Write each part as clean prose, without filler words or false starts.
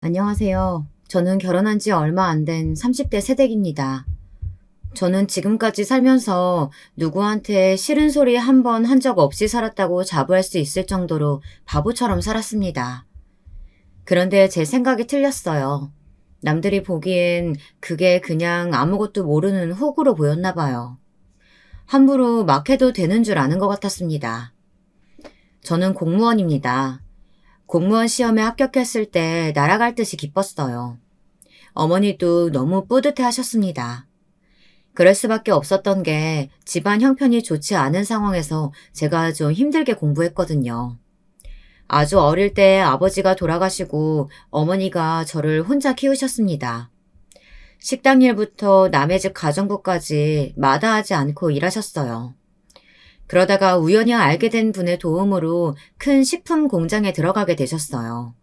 안녕하세요. 저는 결혼한 지 얼마 안 된 30대 새댁입니다. 저는 지금까지 살면서 누구한테 싫은 소리 한 번 한 적 없이 살았다고 자부할 수 있을 정도로 바보처럼 살았습니다. 그런데 제 생각이 틀렸어요. 남들이 보기엔 그게 그냥 아무것도 모르는 호구로 보였나 봐요. 함부로 막 해도 되는 줄 아는 것 같았습니다. 저는 공무원입니다. 공무원 시험에 합격했을 때 날아갈 듯이 기뻤어요. 어머니도 너무 뿌듯해 하셨습니다. 그럴 수밖에 없었던 게 집안 형편이 좋지 않은 상황에서 제가 좀 힘들게 공부했거든요. 아주 어릴 때 아버지가 돌아가시고 어머니가 저를 혼자 키우셨습니다. 식당 일부터 남의 집 가정부까지 마다하지 않고 일하셨어요. 그러다가 우연히 알게 된 분의 도움으로 큰 식품 공장에 들어가게 되셨어요.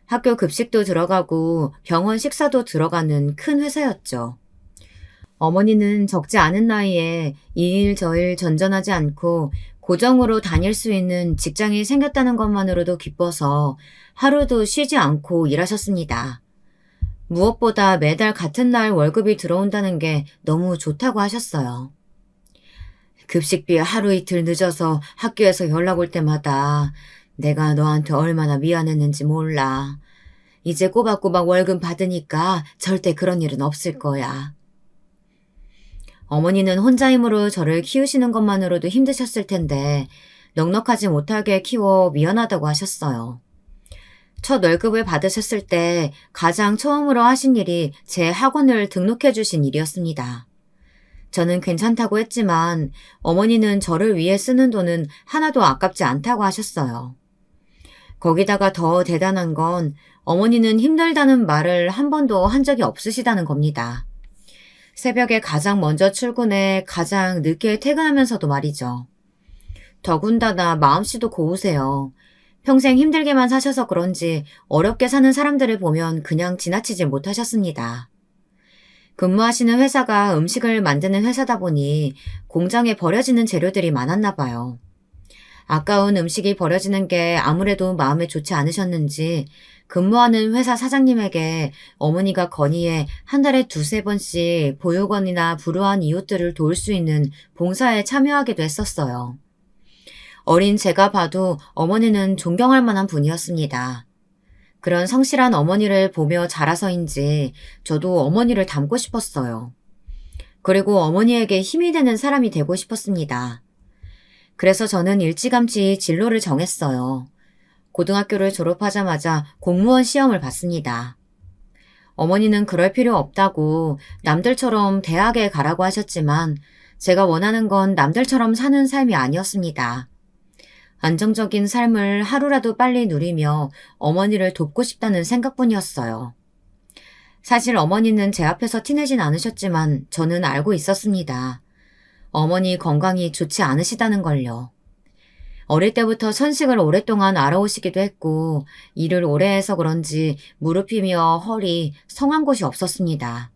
학교 급식도 들어가고 병원 식사도 들어가는 큰 회사였죠. 어머니는 적지 않은 나이에 이 일 저 일 전전하지 않고 고정으로 다닐 수 있는 직장이 생겼다는 것만으로도 기뻐서 하루도 쉬지 않고 일하셨습니다. 무엇보다 매달 같은 날 월급이 들어온다는 게 너무 좋다고 하셨어요. 급식비 하루 이틀 늦어서 학교에서 연락 올 때마다 내가 너한테 얼마나 미안했는지 몰라. 이제 꼬박꼬박 월급 받으니까 절대 그런 일은 없을 거야. 어머니는 혼자 힘으로 저를 키우시는 것만으로도 힘드셨을 텐데 넉넉하지 못하게 키워 미안하다고 하셨어요. 첫 월급을 받으셨을 때 가장 처음으로 하신 일이 제 학원을 등록해 주신 일이었습니다. 저는 괜찮다고 했지만 어머니는 저를 위해 쓰는 돈은 하나도 아깝지 않다고 하셨어요. 거기다가 더 대단한 건 어머니는 힘들다는 말을 한 번도 한 적이 없으시다는 겁니다. 새벽에 가장 먼저 출근해 가장 늦게 퇴근하면서도 말이죠. 더군다나 마음씨도 고우세요. 평생 힘들게만 사셔서 그런지 어렵게 사는 사람들을 보면 그냥 지나치지 못하셨습니다. 근무하시는 회사가 음식을 만드는 회사다 보니 공장에 버려지는 재료들이 많았나 봐요. 아까운 음식이 버려지는 게 아무래도 마음에 좋지 않으셨는지 근무하는 회사 사장님에게 어머니가 건의해 한 달에 두세 번씩 보육원이나 불우한 이웃들을 도울 수 있는 봉사에 참여하기도 했었어요. 어린 제가 봐도 어머니는 존경할 만한 분이었습니다. 그런 성실한 어머니를 보며 자라서인지 저도 어머니를 닮고 싶었어요. 그리고 어머니에게 힘이 되는 사람이 되고 싶었습니다. 그래서 저는 일찌감치 진로를 정했어요. 고등학교를 졸업하자마자 공무원 시험을 봤습니다. 어머니는 그럴 필요 없다고 남들처럼 대학에 가라고 하셨지만 제가 원하는 건 남들처럼 사는 삶이 아니었습니다. 안정적인 삶을 하루라도 빨리 누리며 어머니를 돕고 싶다는 생각뿐이었어요. 사실 어머니는 제 앞에서 티내진 않으셨지만 저는 알고 있었습니다. 어머니 건강이 좋지 않으시다는 걸요. 어릴 때부터 천식을 오랫동안 알아오시기도 했고 일을 오래 해서 그런지 무릎이며 허리, 성한 곳이 없었습니다.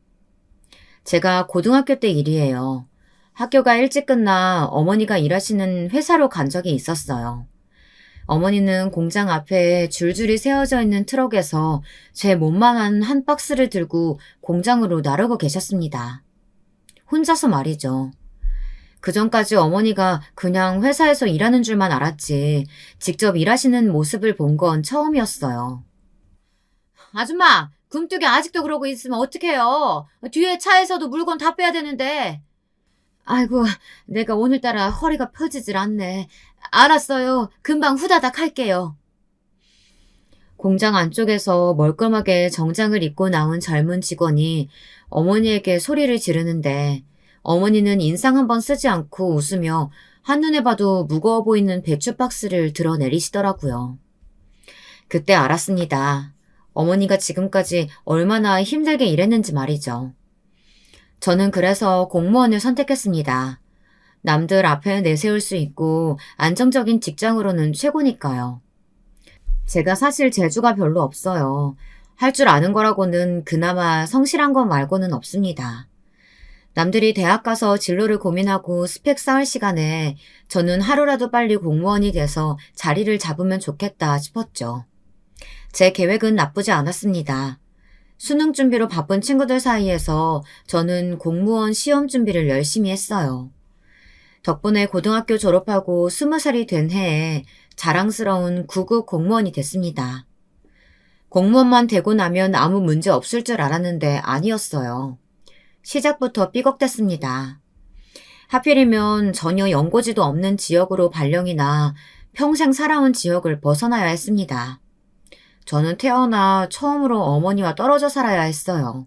제가 고등학교 때 일이에요. 학교가 일찍 끝나 어머니가 일하시는 회사로 간 적이 있었어요. 어머니는 공장 앞에 줄줄이 세워져 있는 트럭에서 제 몸만한 한 박스를 들고 공장으로 나르고 계셨습니다. 혼자서 말이죠. 그전까지 어머니가 그냥 회사에서 일하는 줄만 알았지 직접 일하시는 모습을 본 건 처음이었어요. 아줌마, 굼뜨기 아직도 그러고 있으면 어떡해요? 뒤에 차에서도 물건 다 빼야 되는데. 아이고, 내가 오늘따라 허리가 펴지질 않네. 알았어요. 금방 후다닥 할게요. 공장 안쪽에서 멀끔하게 정장을 입고 나온 젊은 직원이 어머니에게 소리를 지르는데 어머니는 인상 한번 쓰지 않고 웃으며 한눈에 봐도 무거워 보이는 배추 박스를 들어내리시더라고요. 그때 알았습니다. 어머니가 지금까지 얼마나 힘들게 일했는지 말이죠. 저는 그래서 공무원을 선택했습니다. 남들 앞에 내세울 수 있고 안정적인 직장으로는 최고니까요. 제가 사실 재주가 별로 없어요. 할 줄 아는 거라고는 그나마 성실한 것 말고는 없습니다. 남들이 대학 가서 진로를 고민하고 스펙 쌓을 시간에 저는 하루라도 빨리 공무원이 돼서 자리를 잡으면 좋겠다 싶었죠. 제 계획은 나쁘지 않았습니다. 수능 준비로 바쁜 친구들 사이에서 저는 공무원 시험 준비를 열심히 했어요. 덕분에 고등학교 졸업하고 20살이 된 해에 자랑스러운 9급 공무원이 됐습니다. 공무원만 되고 나면 아무 문제 없을 줄 알았는데 아니었어요. 시작부터 삐걱댔습니다. 하필이면 전혀 연고지도 없는 지역으로 발령이나 평생 살아온 지역을 벗어나야 했습니다. 저는 태어나 처음으로 어머니와 떨어져 살아야 했어요.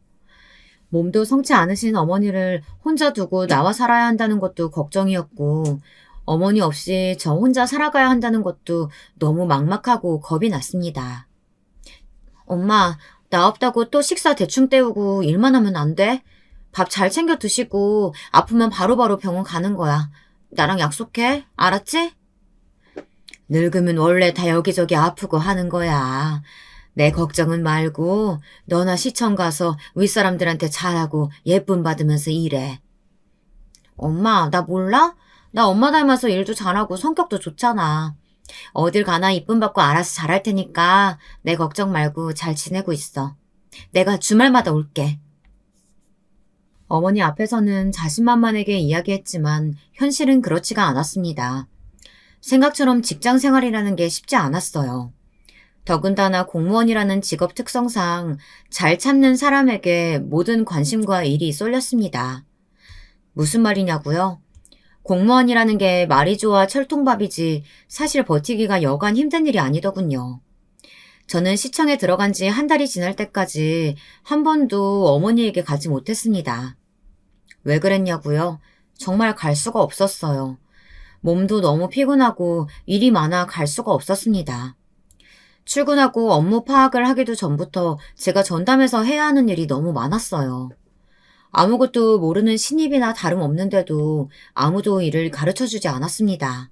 몸도 성치 않으신 어머니를 혼자 두고 나와 살아야 한다는 것도 걱정이었고, 어머니 없이 저 혼자 살아가야 한다는 것도 너무 막막하고 겁이 났습니다. 엄마, 나 없다고 또 식사 대충 때우고 일만 하면 안 돼? 밥 잘 챙겨 드시고 아프면 바로바로 병원 가는 거야. 나랑 약속해. 알았지? 늙으면 원래 다 여기저기 아프고 하는 거야. 내 걱정은 말고 너나 시청 가서 윗사람들한테 잘하고 예쁨 받으면서 일해. 엄마, 나 몰라? 나 엄마 닮아서 일도 잘하고 성격도 좋잖아. 어딜 가나 이쁨 받고 알아서 잘할 테니까 내 걱정 말고 잘 지내고 있어. 내가 주말마다 올게. 어머니 앞에서는 자신만만하게 이야기했지만 현실은 그렇지가 않았습니다. 생각처럼 직장 생활이라는 게 쉽지 않았어요. 더군다나 공무원이라는 직업 특성상 잘 참는 사람에게 모든 관심과 일이 쏠렸습니다. 무슨 말이냐고요? 공무원이라는 게 말이 좋아 철통밥이지 사실 버티기가 여간 힘든 일이 아니더군요. 저는 시청에 들어간 지 한 달이 지날 때까지 한 번도 어머니에게 가지 못했습니다. 왜 그랬냐고요? 정말 갈 수가 없었어요. 몸도 너무 피곤하고 일이 많아 갈 수가 없었습니다. 출근하고 업무 파악을 하기도 전부터 제가 전담해서 해야 하는 일이 너무 많았어요. 아무것도 모르는 신입이나 다름없는데도 아무도 일을 가르쳐주지 않았습니다.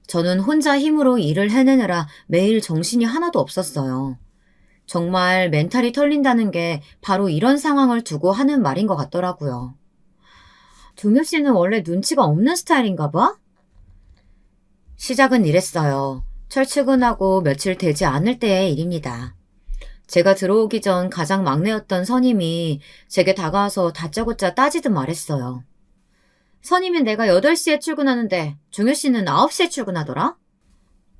저는 혼자 힘으로 일을 해내느라 매일 정신이 하나도 없었어요. 정말 멘탈이 털린다는 게 바로 이런 상황을 두고 하는 말인 것 같더라고요. 종효 씨는 원래 눈치가 없는 스타일인가 봐? 시작은 이랬어요. 철출근하고 며칠 되지 않을 때의 일입니다. 제가 들어오기 전 가장 막내였던 선임이 제게 다가와서 다짜고짜 따지듯 말했어요. 선임인 내가 8시에 출근하는데 종효 씨는 9시에 출근하더라?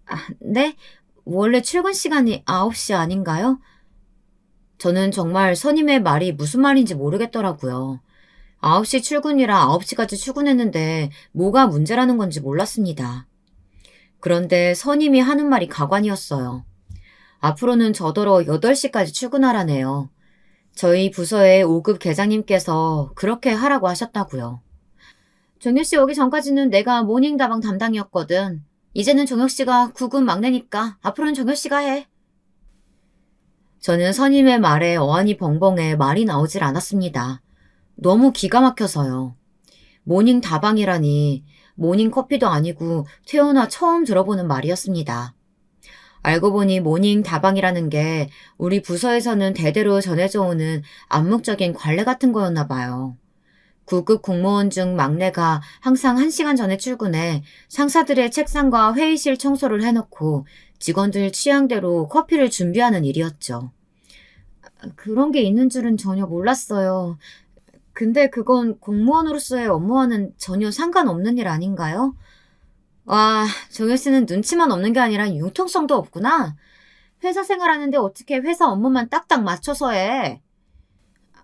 아, 네? 원래 출근 시간이 9시 아닌가요? 저는 정말 선임의 말이 무슨 말인지 모르겠더라고요. 9시 출근이라 9시까지 출근했는데 뭐가 문제라는 건지 몰랐습니다. 그런데 선임이 하는 말이 가관이었어요. 앞으로는 저더러 8시까지 출근하라네요. 저희 부서의 5급 계장님께서 그렇게 하라고 하셨다고요. 종혁씨 오기 전까지는 내가 모닝 다방 담당이었거든. 이제는 종혁씨가 9급 막내니까 앞으로는 종혁씨가 해. 저는 선임의 말에 어안이 벙벙해 말이 나오질 않았습니다. 너무 기가 막혀서요. 모닝 다방이라니 모닝 커피도 아니고 태어나 처음 들어보는 말이었습니다. 알고 보니 모닝 다방이라는 게 우리 부서에서는 대대로 전해져 오는 암묵적인 관례 같은 거였나 봐요. 9급 공무원 중 막내가 항상 1시간 전에 출근해 상사들의 책상과 회의실 청소를 해놓고 직원들 취향대로 커피를 준비하는 일이었죠. 그런 게 있는 줄은 전혀 몰랐어요. 근데 그건 공무원으로서의 업무와는 전혀 상관없는 일 아닌가요? 와, 정혜 씨는 눈치만 없는 게 아니라 융통성도 없구나. 회사 생활하는데 어떻게 회사 업무만 딱딱 맞춰서 해?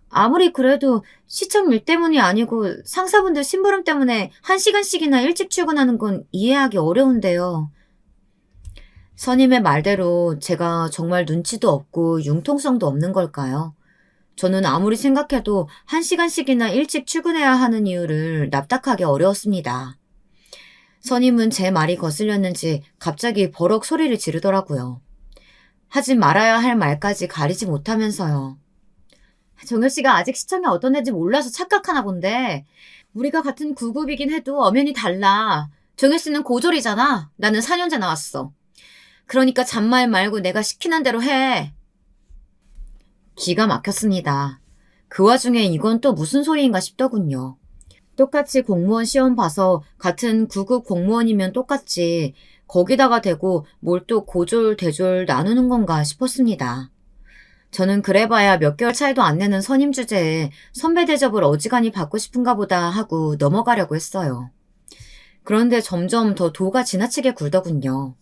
아무리 그래도 시청 일 때문이 아니고 상사분들 심부름 때문에 1시간씩이나 일찍 출근하는 건 이해하기 어려운데요. 선임의 말대로 제가 정말 눈치도 없고 융통성도 없는 걸까요? 저는 아무리 생각해도 1시간씩이나 일찍 출근해야 하는 이유를 납득하기 어려웠습니다. 선임은 제 말이 거슬렸는지 갑자기 버럭 소리를 지르더라고요. 하지 말아야 할 말까지 가리지 못하면서요. 정효 씨가 아직 시청이 어떤 애인지 몰라서 착각하나 본데 우리가 같은 9급이긴 해도 엄연히 달라. 정효 씨는 고졸이잖아. 나는 4년제 나왔어. 그러니까 잔말 말고 내가 시키는 대로 해. 기가 막혔습니다. 그 와중에 이건 또 무슨 소리인가 싶더군요. 똑같이 공무원 시험 봐서 같은 9급 공무원이면 똑같지 거기다가 대고 뭘 또 고졸대졸 나누는 건가 싶었습니다. 저는 그래봐야 몇 개월 차이도 안 내는 선임 주제에 선배 대접을 어지간히 받고 싶은가 보다 하고 넘어가려고 했어요. 그런데 점점 더 도가 지나치게 굴더군요.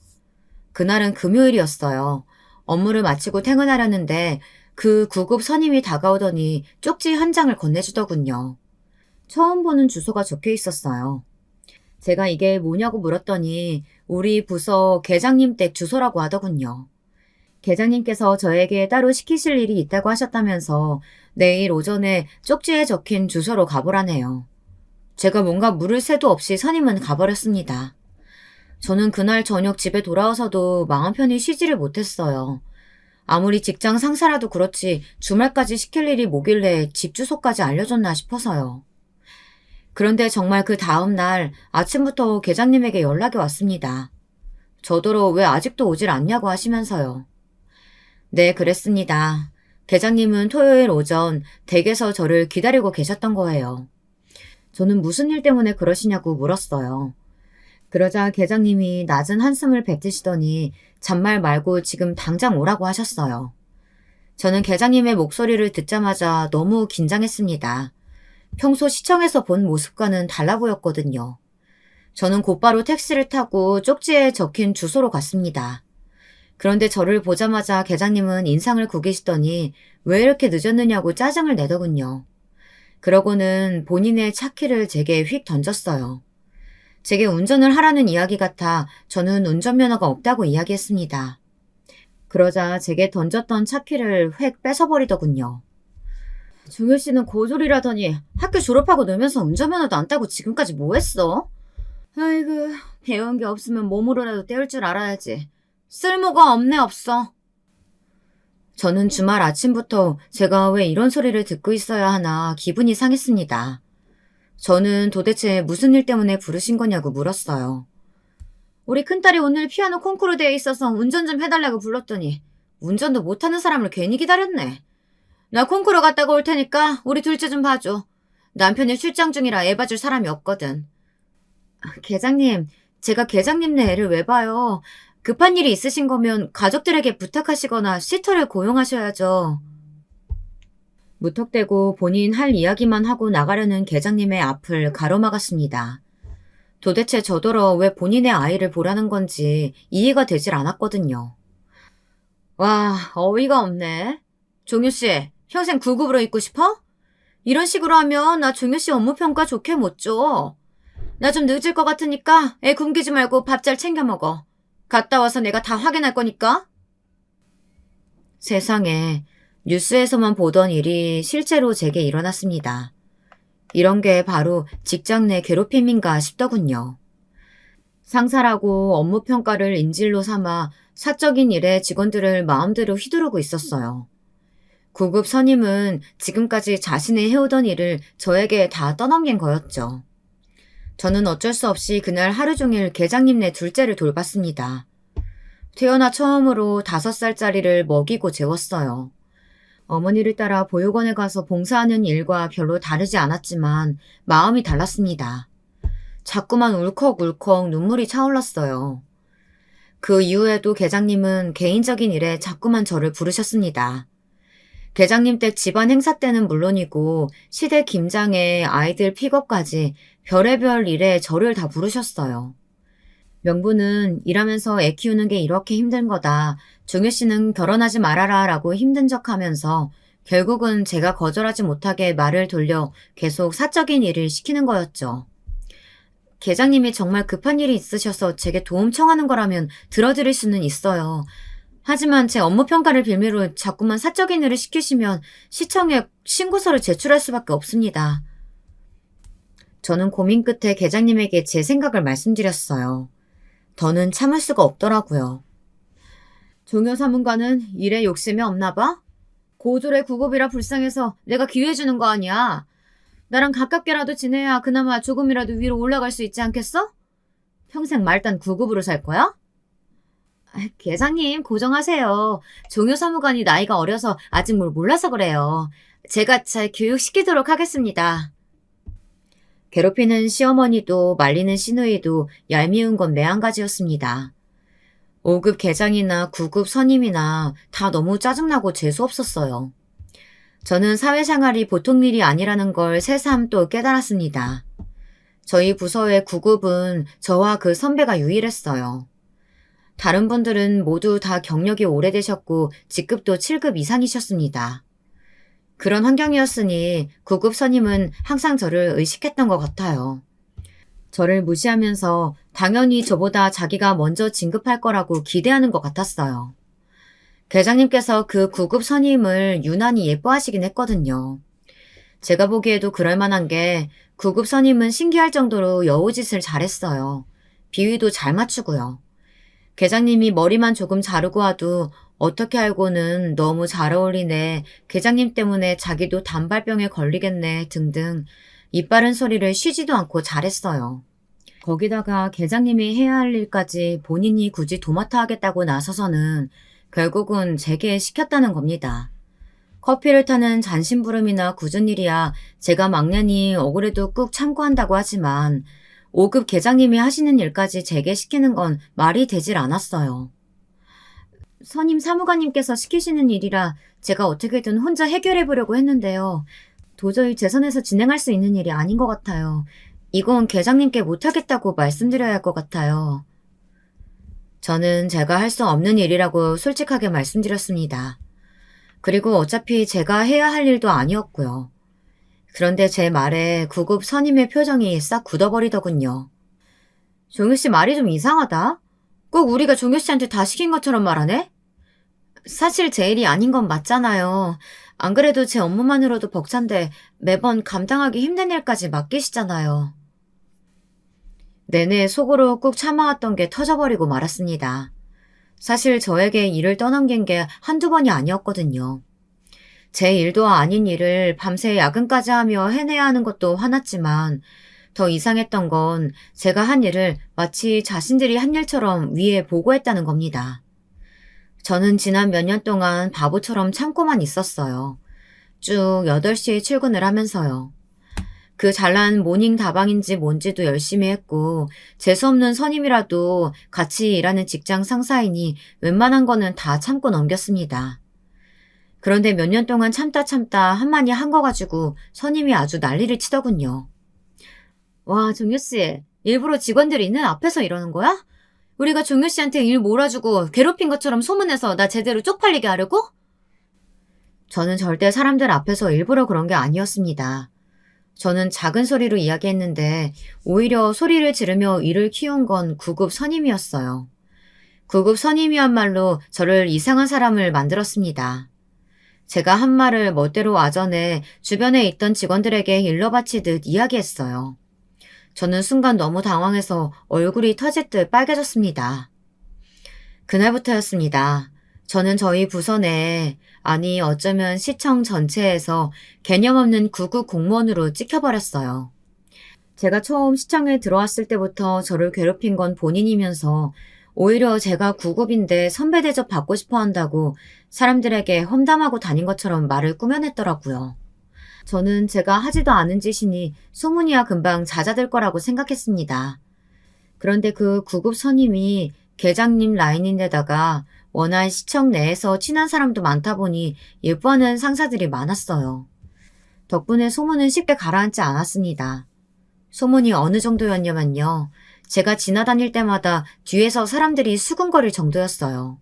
그날은 금요일이었어요. 업무를 마치고 퇴근하려는데 그 9급 선임이 다가오더니 쪽지 한 장을 건네주더군요. 처음 보는 주소가 적혀 있었어요. 제가 이게 뭐냐고 물었더니 우리 부서 계장님 댁 주소라고 하더군요. 계장님께서 저에게 따로 시키실 일이 있다고 하셨다면서 내일 오전에 쪽지에 적힌 주소로 가보라네요. 제가 뭔가 물을 새도 없이 선임은 가버렸습니다. 저는 그날 저녁 집에 돌아와서도 마음 편히 쉬지를 못했어요. 아무리 직장 상사라도 그렇지 주말까지 시킬 일이 뭐길래 집 주소까지 알려줬나 싶어서요. 그런데 정말 그 다음 날 아침부터 계장님에게 연락이 왔습니다. 저더러 왜 아직도 오질 않냐고 하시면서요. 네, 그랬습니다. 계장님은 토요일 오전 댁에서 저를 기다리고 계셨던 거예요. 저는 무슨 일 때문에 그러시냐고 물었어요. 그러자 계장님이 낮은 한숨을 뱉으시더니 잔말 말고 지금 당장 오라고 하셨어요. 저는 계장님의 목소리를 듣자마자 너무 긴장했습니다. 평소 시청에서 본 모습과는 달라 보였거든요. 저는 곧바로 택시를 타고 쪽지에 적힌 주소로 갔습니다. 그런데 저를 보자마자 계장님은 인상을 구기시더니 왜 이렇게 늦었느냐고 짜증을 내더군요. 그러고는 본인의 차 키를 제게 휙 던졌어요. 제게 운전을 하라는 이야기 같아 저는 운전면허가 없다고 이야기했습니다. 그러자 제게 던졌던 차 키를 획 뺏어버리더군요. 종효 씨는 고졸이라더니 학교 졸업하고 놀면서 운전면허도 안 따고 지금까지 뭐 했어? 아이고, 배운 게 없으면 몸으로라도 때울 줄 알아야지. 쓸모가 없네 없어. 저는 주말 아침부터 제가 왜 이런 소리를 듣고 있어야 하나 기분이 상했습니다. 저는 도대체 무슨 일 때문에 부르신 거냐고 물었어요. 우리 큰딸이 오늘 피아노 콩쿠르 대회 있어서 운전 좀 해달라고 불렀더니 운전도 못하는 사람을 괜히 기다렸네. 나 콩쿠르 갔다가 올 테니까 우리 둘째 좀 봐줘. 남편이 출장 중이라 애 봐줄 사람이 없거든. 계장님, 제가 계장님네 애를 왜 봐요? 급한 일이 있으신 거면 가족들에게 부탁하시거나 시터를 고용하셔야죠. 무턱대고 본인 할 이야기만 하고 나가려는 계장님의 앞을 가로막았습니다. 도대체 저더러 왜 본인의 아이를 보라는 건지 이해가 되질 않았거든요. 와, 어이가 없네. 종효씨, 평생 9급으로 있고 싶어? 이런 식으로 하면 나 종효씨 업무평가 좋게 못 줘. 나 좀 늦을 것 같으니까 애 굶기지 말고 밥 잘 챙겨 먹어. 갔다 와서 내가 다 확인할 거니까. 세상에, 뉴스에서만 보던 일이 실제로 제게 일어났습니다. 이런 게 바로 직장 내 괴롭힘인가 싶더군요. 상사라고 업무평가를 인질로 삼아 사적인 일에 직원들을 마음대로 휘두르고 있었어요. 9급 선임은 지금까지 자신이 해오던 일을 저에게 다 떠넘긴 거였죠. 저는 어쩔 수 없이 그날 하루 종일 계장님네 둘째를 돌봤습니다. 태어나 처음으로 5살짜리를 먹이고 재웠어요. 어머니를 따라 보육원에 가서 봉사하는 일과 별로 다르지 않았지만 마음이 달랐습니다. 자꾸만 울컥울컥 눈물이 차올랐어요. 그 이후에도 계장님은 개인적인 일에 자꾸만 저를 부르셨습니다. 계장님 댁 집안 행사 때는 물론이고 시댁 김장에 아이들 픽업까지 별의별 일에 저를 다 부르셨어요. 명분은 일하면서 애 키우는 게 이렇게 힘든 거다. 종효 씨는 결혼하지 말아라 라고 힘든 척하면서 결국은 제가 거절하지 못하게 말을 돌려 계속 사적인 일을 시키는 거였죠. 계장님이 정말 급한 일이 있으셔서 제게 도움 청하는 거라면 들어드릴 수는 있어요. 하지만 제 업무 평가를 빌미로 자꾸만 사적인 일을 시키시면 시청에 신고서를 제출할 수밖에 없습니다. 저는 고민 끝에 계장님에게 제 생각을 말씀드렸어요. 더는 참을 수가 없더라고요. 종효 사문관은 일에 욕심이 없나 봐? 고졸의 9급이라 불쌍해서 내가 기회 주는 거 아니야. 나랑 가깝게라도 지내야 그나마 조금이라도 위로 올라갈 수 있지 않겠어? 평생 말단 9급으로 살 거야? 계장님 고정하세요. 종효 사무관이 나이가 어려서 아직 뭘 몰라서 그래요. 제가 잘 교육시키도록 하겠습니다. 괴롭히는 시어머니도 말리는 시누이도 얄미운 건 매한가지였습니다. 5급 계장이나 9급 선임이나 다 너무 짜증나고 재수없었어요. 저는 사회생활이 보통 일이 아니라는 걸 새삼 또 깨달았습니다. 저희 부서의 9급은 저와 그 선배가 유일했어요. 다른 분들은 모두 다 경력이 오래되셨고 직급도 7급 이상이셨습니다. 그런 환경이었으니 9급 선임은 항상 저를 의식했던 것 같아요. 저를 무시하면서 당연히 저보다 자기가 먼저 진급할 거라고 기대하는 것 같았어요. 계장님께서 그 9급 선임을 유난히 예뻐하시긴 했거든요. 제가 보기에도 그럴 만한 게 9급 선임은 신기할 정도로 여우짓을 잘했어요. 비위도 잘 맞추고요. 계장님이 머리만 조금 자르고 와도 어떻게 알고는 너무 잘 어울리네, 계장님 때문에 자기도 단발병에 걸리겠네 등등 이빠른 소리를 쉬지도 않고 잘했어요. 거기다가 계장님이 해야 할 일까지 본인이 굳이 도맡아 하겠다고 나서서는 결국은 제게 시켰다는 겁니다. 커피를 타는 잔심부름이나 굳은 일이야 제가 막내니 억울해도 꾹 참고 한다고 하지만 5급 계장님이 하시는 일까지 제게 시키는 건 말이 되질 않았어요. 선임 사무관님께서 시키시는 일이라 제가 어떻게든 혼자 해결해 보려고 했는데요. 도저히 제 선에서 진행할 수 있는 일이 아닌 것 같아요. 이건 계장님께 못하겠다고 말씀드려야 할 것 같아요. 저는 제가 할 수 없는 일이라고 솔직하게 말씀드렸습니다. 그리고 어차피 제가 해야 할 일도 아니었고요. 그런데 제 말에 9급 선임의 표정이 싹 굳어버리더군요. 종효 씨 말이 좀 이상하다. 꼭 우리가 종효 씨한테 다 시킨 것처럼 말하네? 사실 제 일이 아닌 건 맞잖아요. 안 그래도 제 업무만으로도 벅찬데 매번 감당하기 힘든 일까지 맡기시잖아요. 내내 속으로 꾹 참아왔던 게 터져버리고 말았습니다. 사실 저에게 일을 떠넘긴 게 한두 번이 아니었거든요. 제 일도 아닌 일을 밤새 야근까지 하며 해내야 하는 것도 화났지만 더 이상했던 건 제가 한 일을 마치 자신들이 한 일처럼 위에 보고했다는 겁니다. 저는 지난 몇 년 동안 바보처럼 참고만 있었어요. 쭉 8시에 출근을 하면서요. 그 잘난 모닝 다방인지 뭔지도 열심히 했고 재수없는 선임이라도 같이 일하는 직장 상사이니 웬만한 거는 다 참고 넘겼습니다. 그런데 몇 년 동안 참다 한마디 한 거 가지고 선임이 아주 난리를 치더군요. 와, 종효씨, 일부러 직원들이 있는 앞에서 이러는 거야? 우리가 종효씨한테 일 몰아주고 괴롭힌 것처럼 소문내서 나 제대로 쪽팔리게 하려고? 저는 절대 사람들 앞에서 일부러 그런 게 아니었습니다. 저는 작은 소리로 이야기했는데 오히려 소리를 지르며 일을 키운 건 9급 선임이었어요. 9급 선임이야말로 저를 이상한 사람을 만들었습니다. 제가 한 말을 멋대로 와전해 주변에 있던 직원들에게 일러 바치듯 이야기했어요. 저는 순간 너무 당황해서 얼굴이 터질 듯 빨개졌습니다. 그날부터였습니다. 저는 저희 부서 내에, 아니 어쩌면 시청 전체에서 개념 없는 9급 공무원으로 찍혀버렸어요. 제가 처음 시청에 들어왔을 때부터 저를 괴롭힌 건 본인이면서 오히려 제가 9급인데 선배 대접 받고 싶어 한다고 사람들에게 험담하고 다닌 것처럼 말을 꾸며냈더라고요. 저는 제가 하지도 않은 짓이니 소문이야 금방 잦아들 거라고 생각했습니다. 그런데 그 9급 선임이 계장님 라인인데다가 워낙 시청 내에서 친한 사람도 많다 보니 예뻐하는 상사들이 많았어요. 덕분에 소문은 쉽게 가라앉지 않았습니다. 소문이 어느 정도였냐면요. 제가 지나다닐 때마다 뒤에서 사람들이 수군거릴 정도였어요.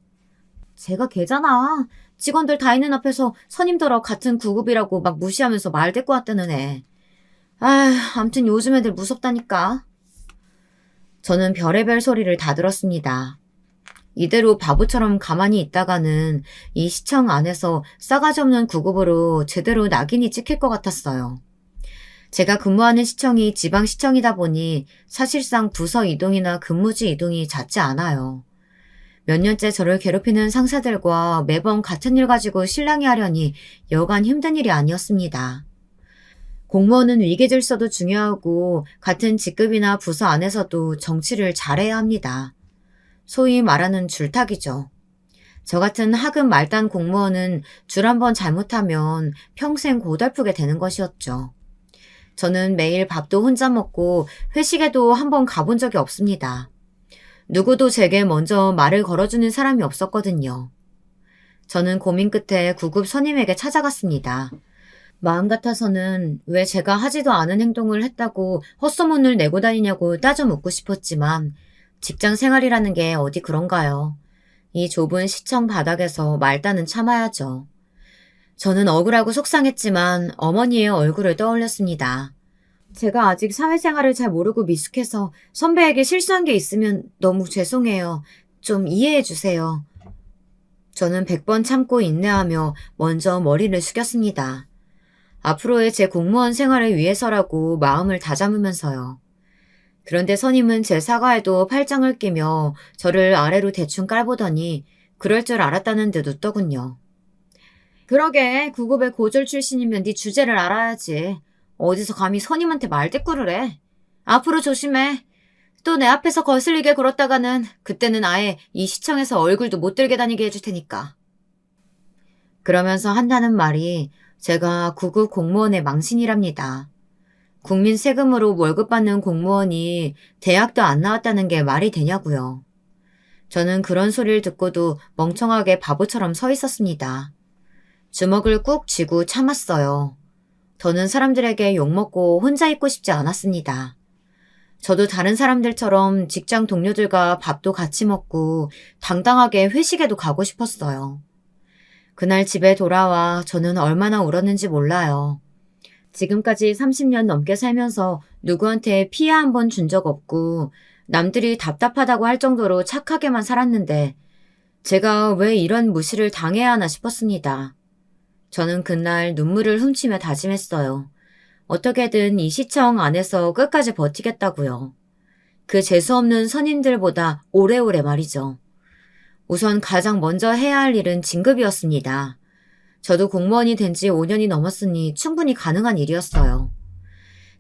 제가 걔잖아. 직원들 다 있는 앞에서 선임더러 같은 9급이라고 막 무시하면서 말 대꾸 왔다는 애. 암튼 요즘 애들 무섭다니까. 저는 별의별 소리를 다 들었습니다. 이대로 바보처럼 가만히 있다가는 이 시청 안에서 싸가지 없는 9급으로 제대로 낙인이 찍힐 것 같았어요. 제가 근무하는 시청이 지방시청이다 보니 사실상 부서 이동이나 근무지 이동이 잦지 않아요. 몇 년째 저를 괴롭히는 상사들과 매번 같은 일 가지고 실랑이 하려니 여간 힘든 일이 아니었습니다. 공무원은 위계질서도 중요하고 같은 직급이나 부서 안에서도 정치를 잘해야 합니다. 소위 말하는 줄타기죠. 저 같은 하급 말단 공무원은 줄 한 번 잘못하면 평생 고달프게 되는 것이었죠. 저는 매일 밥도 혼자 먹고 회식에도 한 번 가본 적이 없습니다. 누구도 제게 먼저 말을 걸어주는 사람이 없었거든요. 저는 고민 끝에 구급 선임에게 찾아갔습니다. 마음 같아서는 왜 제가 하지도 않은 행동을 했다고 헛소문을 내고 다니냐고 따져 묻고 싶었지만 직장 생활이라는 게 어디 그런가요? 이 좁은 시청 바닥에서 말단은 참아야죠. 저는 억울하고 속상했지만 어머니의 얼굴을 떠올렸습니다. 제가 아직 사회생활을 잘 모르고 미숙해서 선배에게 실수한 게 있으면 너무 죄송해요. 좀 이해해 주세요. 저는 100번 참고 인내하며 먼저 머리를 숙였습니다. 앞으로의 제 공무원 생활을 위해서라고 마음을 다잡으면서요. 그런데 선임은 제 사과에도 팔짱을 끼며 저를 아래로 대충 깔보더니 그럴 줄 알았다는 듯 웃더군요. 그러게, 구급의 고졸 출신이면 네 주제를 알아야지. 어디서 감히 선임한테 말대꾸를 해. 앞으로 조심해. 또 내 앞에서 거슬리게 굴었다가는 그때는 아예 이 시청에서 얼굴도 못 들게 다니게 해줄 테니까. 그러면서 한다는 말이 제가 구급 공무원의 망신이랍니다. 국민 세금으로 월급 받는 공무원이 대학도 안 나왔다는 게 말이 되냐고요. 저는 그런 소리를 듣고도 멍청하게 바보처럼 서 있었습니다. 주먹을 꾹 쥐고 참았어요. 더는 사람들에게 욕먹고 혼자 있고 싶지 않았습니다. 저도 다른 사람들처럼 직장 동료들과 밥도 같이 먹고 당당하게 회식에도 가고 싶었어요. 그날 집에 돌아와 저는 얼마나 울었는지 몰라요. 지금까지 30년 넘게 살면서 누구한테 피해 한 번 준 적 없고 남들이 답답하다고 할 정도로 착하게만 살았는데 제가 왜 이런 무시를 당해야 하나 싶었습니다. 저는 그날 눈물을 훔치며 다짐했어요. 어떻게든 이 시청 안에서 끝까지 버티겠다고요. 그 재수없는 선임들보다 오래오래 말이죠. 우선 가장 먼저 해야 할 일은 진급이었습니다. 저도 공무원이 된 지 5년이 넘었으니 충분히 가능한 일이었어요.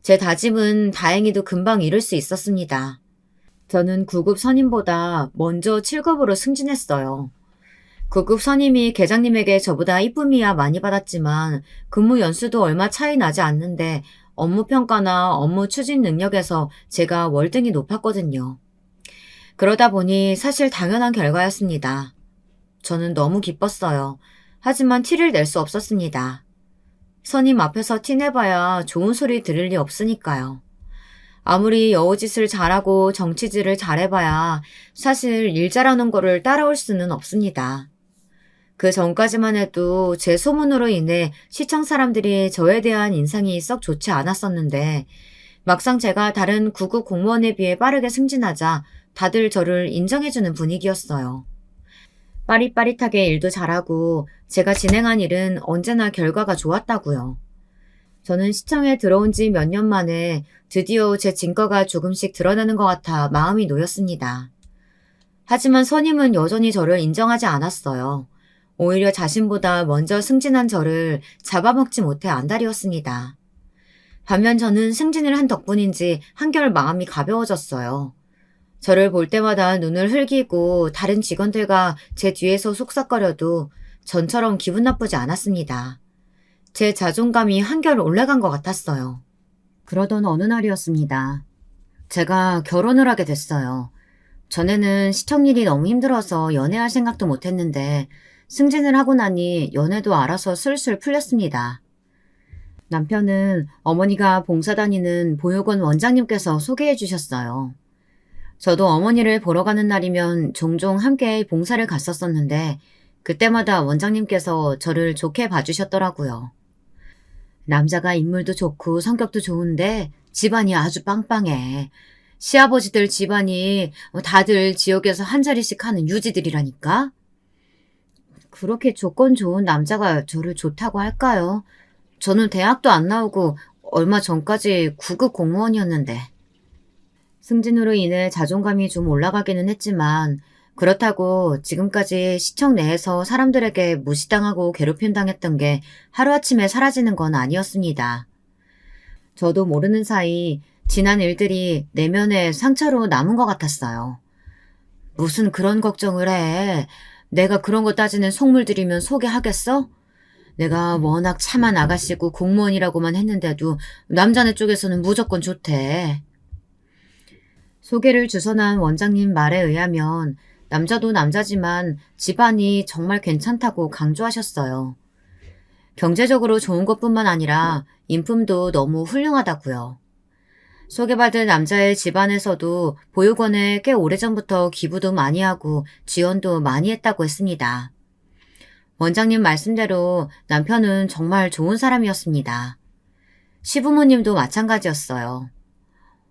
제 다짐은 다행히도 금방 이룰 수 있었습니다. 저는 9급 선임보다 먼저 7급으로 승진했어요. 9급 선임이 계장님에게 저보다 이쁨이야 많이 받았지만 근무 연수도 얼마 차이 나지 않는데 업무 평가나 업무 추진 능력에서 제가 월등히 높았거든요. 그러다 보니 사실 당연한 결과였습니다. 저는 너무 기뻤어요. 하지만 티를 낼 수 없었습니다. 선임 앞에서 티내봐야 좋은 소리 들을 리 없으니까요. 아무리 여우짓을 잘하고 정치질을 잘해봐야 사실 일 잘하는 거를 따라올 수는 없습니다. 그 전까지만 해도 제 소문으로 인해 시청 사람들이 저에 대한 인상이 썩 좋지 않았었는데 막상 제가 다른 9급 공무원에 비해 빠르게 승진하자 다들 저를 인정해주는 분위기였어요. 빠릿빠릿하게 일도 잘하고 제가 진행한 일은 언제나 결과가 좋았다고요. 저는 시청에 들어온 지 몇 년 만에 드디어 제 진가가 조금씩 드러나는 것 같아 마음이 놓였습니다. 하지만 선임은 여전히 저를 인정하지 않았어요. 오히려 자신보다 먼저 승진한 저를 잡아먹지 못해 안달이었습니다. 반면 저는 승진을 한 덕분인지 한결 마음이 가벼워졌어요. 저를 볼 때마다 눈을 흘기고 다른 직원들과 제 뒤에서 속삭거려도 전처럼 기분 나쁘지 않았습니다. 제 자존감이 한결 올라간 것 같았어요. 그러던 어느 날이었습니다. 제가 결혼을 하게 됐어요. 전에는 시청 일이 너무 힘들어서 연애할 생각도 못했는데 승진을 하고 나니 연애도 알아서 술술 풀렸습니다. 남편은 어머니가 봉사 다니는 보육원 원장님께서 소개해 주셨어요. 저도 어머니를 보러 가는 날이면 종종 함께 봉사를 갔었었는데 그때마다 원장님께서 저를 좋게 봐주셨더라고요. 남자가 인물도 좋고 성격도 좋은데 집안이 아주 빵빵해. 시아버지들 집안이 다들 지역에서 한 자리씩 하는 유지들이라니까. 그렇게 조건 좋은 남자가 저를 좋다고 할까요? 저는 대학도 안 나오고 얼마 전까지 9급 공무원이었는데. 승진으로 인해 자존감이 좀 올라가기는 했지만 그렇다고 지금까지 시청 내에서 사람들에게 무시당하고 괴롭힘 당했던 게 하루아침에 사라지는 건 아니었습니다. 저도 모르는 사이 지난 일들이 내면에 상처로 남은 것 같았어요. 무슨 그런 걱정을 해. 내가 그런 거 따지는 속물들이면 소개하겠어? 내가 워낙 참한 아가씨고 공무원이라고만 했는데도 남자네 쪽에서는 무조건 좋대. 소개를 주선한 원장님 말에 의하면 남자도 남자지만 집안이 정말 괜찮다고 강조하셨어요. 경제적으로 좋은 것뿐만 아니라 인품도 너무 훌륭하다고요. 소개받은 남자의 집안에서도 보육원에 꽤 오래전부터 기부도 많이 하고 지원도 많이 했다고 했습니다. 원장님 말씀대로 남편은 정말 좋은 사람이었습니다. 시부모님도 마찬가지였어요.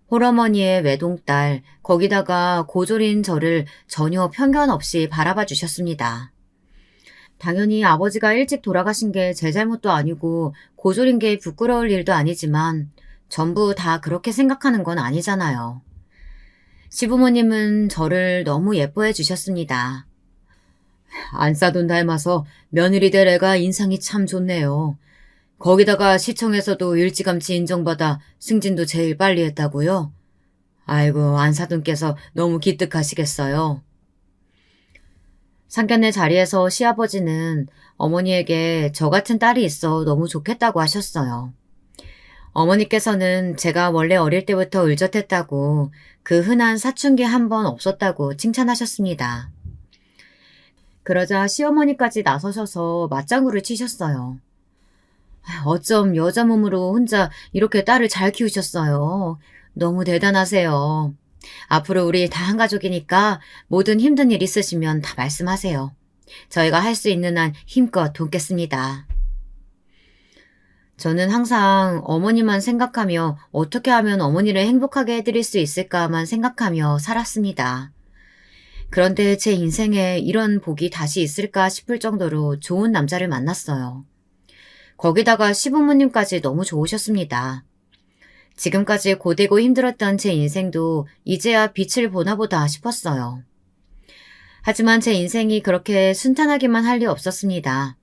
홀어머니의 외동딸, 거기다가 고졸인 저를 전혀 편견 없이 바라봐 주셨습니다. 당연히 아버지가 일찍 돌아가신 게 제 잘못도 아니고 고졸인 게 부끄러울 일도 아니지만 전부 다 그렇게 생각하는 건 아니잖아요. 시부모님은 저를 너무 예뻐해 주셨습니다. 안싸돈 닮아서 며느리 될 애가 인상이 참 좋네요. 거기다가 시청에서도 일찌감치 인정받아 승진도 제일 빨리 했다고요? 아이고, 안사돈께서 너무 기특하시겠어요. 상견례 자리에서 시아버지는 어머니에게 저 같은 딸이 있어 너무 좋겠다고 하셨어요. 어머니께서는 제가 원래 어릴 때부터 의젓했다고 그 흔한 사춘기 한 번 없었다고 칭찬하셨습니다. 그러자 시어머니까지 나서셔서 맞장구를 치셨어요. 어쩜 여자 몸으로 혼자 이렇게 딸을 잘 키우셨어요. 너무 대단하세요. 앞으로 우리 다 한 가족이니까 모든 힘든 일 있으시면 다 말씀하세요. 저희가 할 수 있는 한 힘껏 돕겠습니다. 저는 항상 어머니만 생각하며 어떻게 하면 어머니를 행복하게 해드릴 수 있을까만 생각하며 살았습니다. 그런데 제 인생에 이런 복이 다시 있을까 싶을 정도로 좋은 남자를 만났어요. 거기다가 시부모님까지 너무 좋으셨습니다. 지금까지 고되고 힘들었던 제 인생도 이제야 빛을 보나 보다 싶었어요. 하지만 제 인생이 그렇게 순탄하기만 할 리 없었습니다.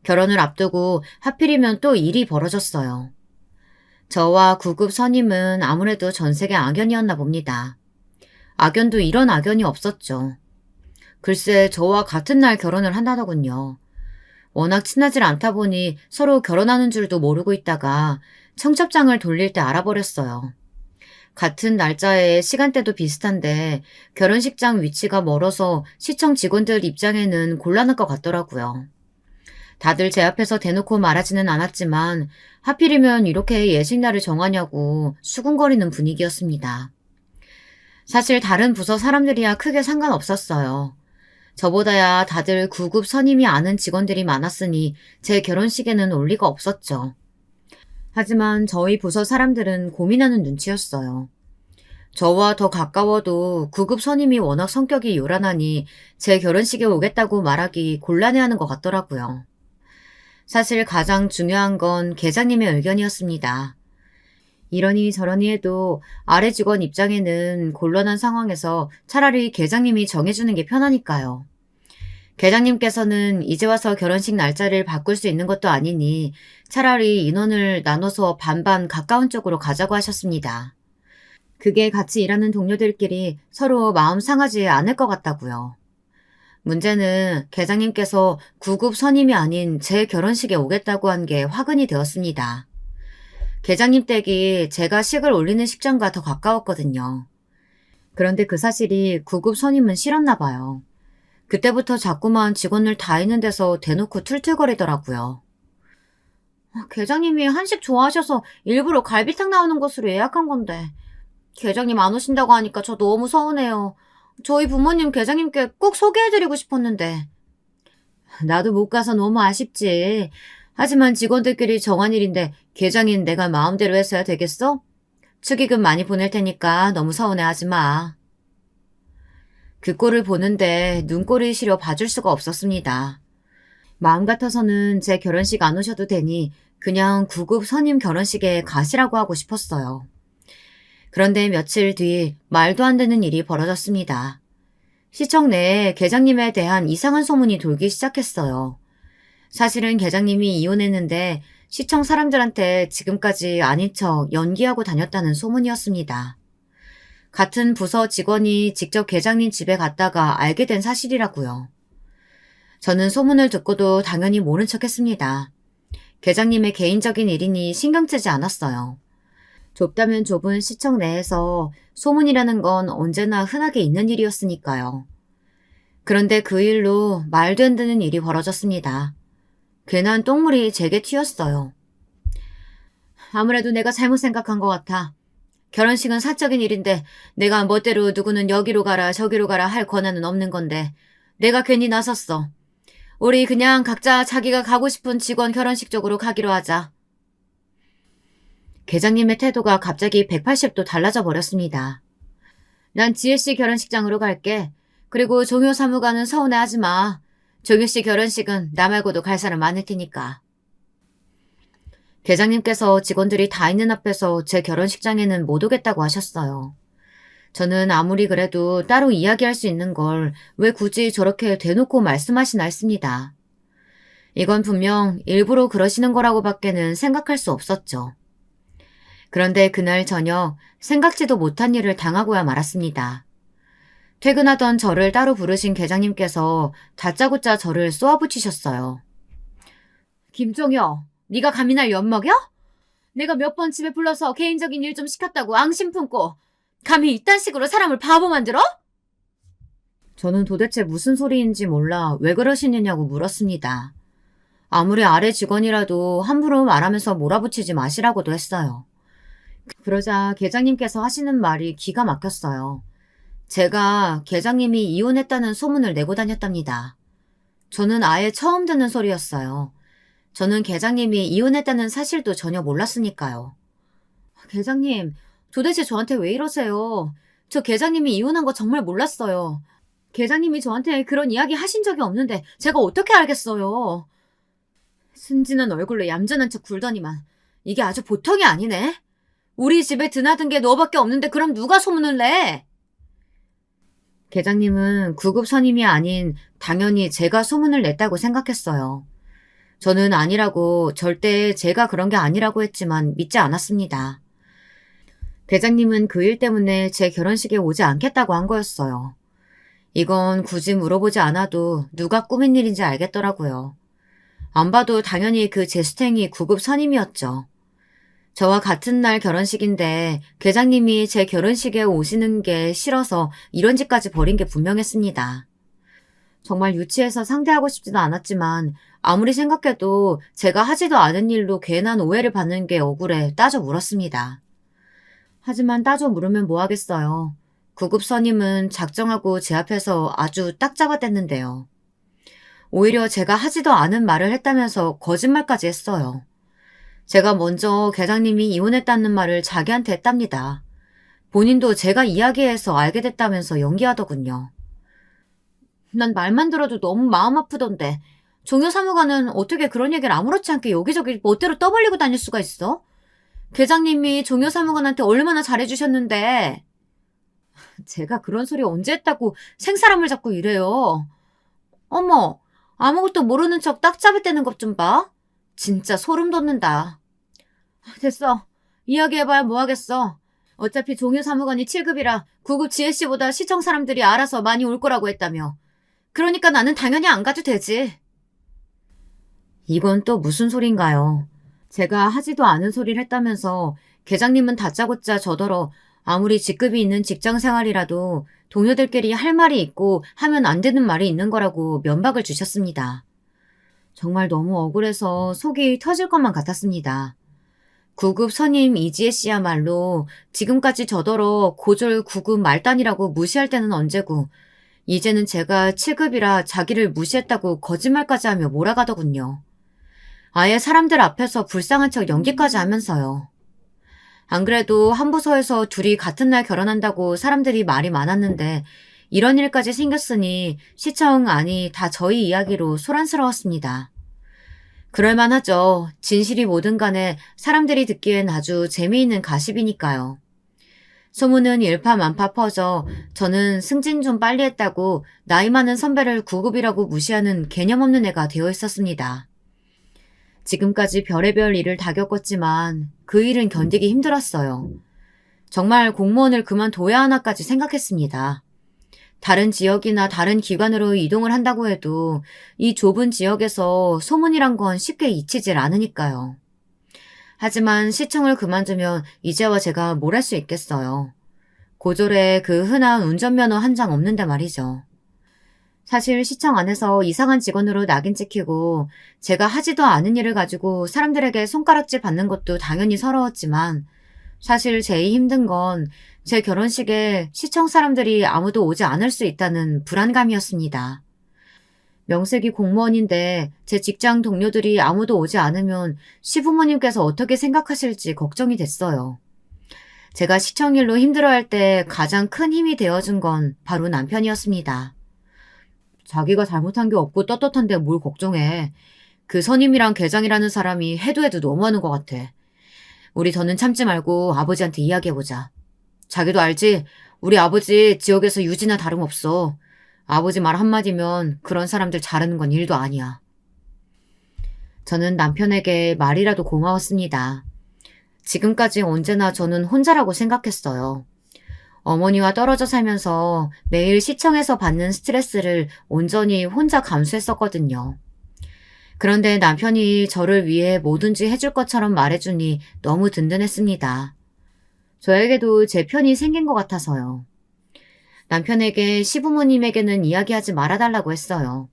결혼을 앞두고 하필이면 또 일이 벌어졌어요. 저와 9급 선임은 아무래도 전sek의 악연이었나 봅니다. 악연도 이런 악연이 없었죠. 글쎄 저와 같은 날 결혼을 한다더군요. 워낙 친하질 않다 보니 서로 결혼하는 줄도 모르고 있다가 청첩장을 돌릴 때 알아버렸어요. 같은 날짜에 시간대도 비슷한데 결혼식장 위치가 멀어서 시청 직원들 입장에는 곤란할 것 같더라고요. 다들 제 앞에서 대놓고 말하지는 않았지만 하필이면 이렇게 예식날을 정하냐고 수군거리는 분위기였습니다. 사실 다른 부서 사람들이야 크게 상관없었어요. 저보다야 다들 9급 선임이 아는 직원들이 많았으니 제 결혼식에는 올 리가 없었죠. 하지만 저희 부서 사람들은 고민하는 눈치였어요. 저와 더 가까워도 9급 선임이 워낙 성격이 요란하니 제 결혼식에 오겠다고 말하기 곤란해하는 것 같더라고요. 사실 가장 중요한 건 계장님의 의견이었습니다. 이러니 저러니 해도 아래 직원 입장에는 곤란한 상황에서 차라리 계장님이 정해주는 게 편하니까요. 계장님께서는 이제 와서 결혼식 날짜를 바꿀 수 있는 것도 아니니 차라리 인원을 나눠서 반반 가까운 쪽으로 가자고 하셨습니다. 그게 같이 일하는 동료들끼리 서로 마음 상하지 않을 것 같다고요. 문제는 계장님께서 9급 선임이 아닌 제 결혼식에 오겠다고 한 게 화근이 되었습니다. 계장님 댁이 제가 식을 올리는 식장과 더 가까웠거든요. 그런데 그 사실이 9급 선임은 싫었나 봐요. 그때부터 자꾸만 직원들 다 있는 데서 대놓고 툴툴거리더라고요. 계장님이 한식 좋아하셔서 일부러 갈비탕 나오는 곳으로 예약한 건데 계장님 안 오신다고 하니까 저 너무 서운해요. 저희 부모님 계장님께 꼭 소개해드리고 싶었는데. 나도 못 가서 너무 아쉽지. 하지만 직원들끼리 정한 일인데 계장인 내가 마음대로 했어야 되겠어? 축의금 많이 보낼 테니까 너무 서운해하지 마. 그 꼴을 보는데 눈꼴이 시려 봐줄 수가 없었습니다. 마음 같아서는 제 결혼식 안 오셔도 되니 그냥 9급 선임 결혼식에 가시라고 하고 싶었어요. 그런데 며칠 뒤 말도 안 되는 일이 벌어졌습니다. 시청 내에 계장님에 대한 이상한 소문이 돌기 시작했어요. 사실은 계장님이 이혼했는데 시청 사람들한테 지금까지 아닌 척 연기하고 다녔다는 소문이었습니다. 같은 부서 직원이 직접 계장님 집에 갔다가 알게 된 사실이라고요. 저는 소문을 듣고도 당연히 모른 척 했습니다. 계장님의 개인적인 일이니 신경 쓰지 않았어요. 좁다면 좁은 시청 내에서 소문이라는 건 언제나 흔하게 있는 일이었으니까요. 그런데 그 일로 말도 안 되는 일이 벌어졌습니다. 괜한 똥물이 제게 튀었어요. 아무래도 내가 잘못 생각한 것 같아. 결혼식은 사적인 일인데 내가 멋대로 누구는 여기로 가라 저기로 가라 할 권한은 없는 건데 내가 괜히 나섰어. 우리 그냥 각자 자기가 가고 싶은 직원 결혼식 쪽으로 가기로 하자. 계장님의 태도가 갑자기 180도 달라져 버렸습니다. 난 지혜씨 결혼식장으로 갈게. 그리고 종효 사무관은 서운해하지 마. 종효씨 결혼식은 나 말고도 갈 사람 많을 테니까. 계장님께서 직원들이 다 있는 앞에서 제 결혼식장에는 못 오겠다고 하셨어요. 저는 아무리 그래도 따로 이야기할 수 있는 걸 왜 굳이 저렇게 대놓고 말씀하시나 했습니다. 이건 분명 일부러 그러시는 거라고 밖에는 생각할 수 없었죠. 그런데 그날 저녁 생각지도 못한 일을 당하고야 말았습니다. 퇴근하던 저를 따로 부르신 계장님께서 다짜고짜 저를 쏘아붙이셨어요. 김종효, 네가 감히 날 엿먹여? 내가 몇 번 집에 불러서 개인적인 일 좀 시켰다고 앙심 품고 감히 이딴 식으로 사람을 바보 만들어? 저는 도대체 무슨 소리인지 몰라 왜 그러시느냐고 물었습니다. 아무리 아래 직원이라도 함부로 말하면서 몰아붙이지 마시라고도 했어요. 그러자 계장님께서 하시는 말이 기가 막혔어요. 제가 계장님이 이혼했다는 소문을 내고 다녔답니다. 저는 아예 처음 듣는 소리였어요. 저는 계장님이 이혼했다는 사실도 전혀 몰랐으니까요. 계장님, 도대체 저한테 왜 이러세요? 저 계장님이 이혼한 거 정말 몰랐어요. 계장님이 저한테 그런 이야기 하신 적이 없는데 제가 어떻게 알겠어요? 순진한 얼굴로 얌전한 척 굴더니만 이게 아주 보통이 아니네. 우리 집에 드나든 게 너밖에 없는데 그럼 누가 소문을 내? 계장님은 구급 선임이 아닌 당연히 제가 소문을 냈다고 생각했어요. 저는 아니라고 절대 제가 그런 게 아니라고 했지만 믿지 않았습니다. 계장님은 그 일 때문에 제 결혼식에 오지 않겠다고 한 거였어요. 이건 굳이 물어보지 않아도 누가 꾸민 일인지 알겠더라고요. 안 봐도 당연히 그 제스탱이 구급 선임이었죠. 저와 같은 날 결혼식인데 계장님이 제 결혼식에 오시는 게 싫어서 이런 짓까지 벌인 게 분명했습니다. 정말 유치해서 상대하고 싶지도 않았지만 아무리 생각해도 제가 하지도 않은 일로 괜한 오해를 받는 게 억울해 따져 물었습니다. 하지만 따져 물으면 뭐 하겠어요. 구급 선임은 작정하고 제 앞에서 아주 딱 잡아댔는데요. 오히려 제가 하지도 않은 말을 했다면서 거짓말까지 했어요. 제가 먼저 계장님이 이혼했다는 말을 자기한테 했답니다. 본인도 제가 이야기해서 알게 됐다면서 연기하더군요. 난 말만 들어도 너무 마음 아프던데 종효 사무관은 어떻게 그런 얘기를 아무렇지 않게 여기저기 멋대로 떠벌리고 다닐 수가 있어? 계장님이 종효 사무관한테 얼마나 잘해주셨는데. 제가 그런 소리 언제 했다고 생사람을 잡고 이래요. 어머, 아무것도 모르는 척 딱 잡아대는 것 좀 봐. 진짜 소름 돋는다. 됐어. 이야기해봐야 뭐하겠어. 어차피 종효 사무관이 7급이라 9급 지혜씨보다 시청 사람들이 알아서 많이 올 거라고 했다며. 그러니까 나는 당연히 안 가도 되지. 이건 또 무슨 소린가요? 제가 하지도 않은 소리를 했다면서 계장님은 다짜고짜 저더러 아무리 직급이 있는 직장 생활이라도 동료들끼리 할 말이 있고 하면 안 되는 말이 있는 거라고 면박을 주셨습니다. 정말 너무 억울해서 속이 터질 것만 같았습니다. 9급 선임 이지혜 씨야말로 지금까지 저더러 고졸 9급 말단이라고 무시할 때는 언제고 이제는 제가 7급이라 자기를 무시했다고 거짓말까지 하며 몰아가더군요. 아예 사람들 앞에서 불쌍한 척 연기까지 하면서요. 안 그래도 한 부서에서 둘이 같은 날 결혼한다고 사람들이 말이 많았는데 이런 일까지 생겼으니 시청 안이 다 저희 이야기로 소란스러웠습니다. 그럴만하죠. 진실이 뭐든 간에 사람들이 듣기엔 아주 재미있는 가십이니까요. 소문은 일파만파 퍼져 저는 승진 좀 빨리 했다고 나이 많은 선배를 9급이라고 무시하는 개념 없는 애가 되어 있었습니다. 지금까지 별의별 일을 다 겪었지만 그 일은 견디기 힘들었어요. 정말 공무원을 그만둬야 하나까지 생각했습니다. 다른 지역이나 다른 기관으로 이동을 한다고 해도 이 좁은 지역에서 소문이란 건 쉽게 잊히질 않으니까요. 하지만 시청을 그만두면 이제와 제가 뭘 할 수 있겠어요. 고졸에 그 흔한 운전면허 한 장 없는데 말이죠. 사실 시청 안에서 이상한 직원으로 낙인 찍히고 제가 하지도 않은 일을 가지고 사람들에게 손가락질 받는 것도 당연히 서러웠지만 사실 제일 힘든 건 제 결혼식에 시청 사람들이 아무도 오지 않을 수 있다는 불안감이었습니다. 명색이 공무원인데 제 직장 동료들이 아무도 오지 않으면 시부모님께서 어떻게 생각하실지 걱정이 됐어요. 제가 시청 일로 힘들어할 때 가장 큰 힘이 되어준 건 바로 남편이었습니다. 자기가 잘못한 게 없고 떳떳한데 뭘 걱정해. 그 선임이랑 계장이라는 사람이 해도 해도 너무하는 것 같아. 우리 더는 참지 말고 아버지한테 이야기해보자. 자기도 알지? 우리 아버지 지역에서 유지나 다름없어. 아버지 말 한마디면 그런 사람들 자르는 건 일도 아니야. 저는 남편에게 말이라도 고마웠습니다. 지금까지 언제나 저는 혼자라고 생각했어요. 어머니와 떨어져 살면서 매일 시청에서 받는 스트레스를 온전히 혼자 감수했었거든요. 그런데 남편이 저를 위해 뭐든지 해줄 것처럼 말해주니 너무 든든했습니다. 저에게도 제 편이 생긴 것 같아서요. 남편에게 시부모님에게는 이야기하지 말아달라고 했어요.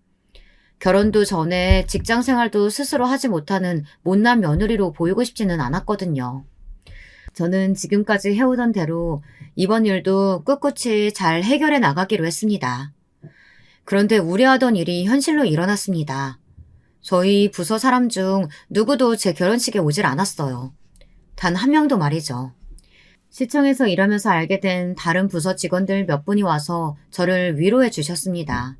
결혼도 전에 직장 생활도 스스로 하지 못하는 못난 며느리로 보이고 싶지는 않았거든요. 저는 지금까지 해오던 대로 이번 일도 꿋꿋이 잘 해결해 나가기로 했습니다. 그런데 우려하던 일이 현실로 일어났습니다. 저희 부서 사람 중 누구도 제 결혼식에 오질 않았어요. 단 한 명도 말이죠. 시청에서 일하면서 알게 된 다른 부서 직원들 몇 분이 와서 저를 위로해 주셨습니다.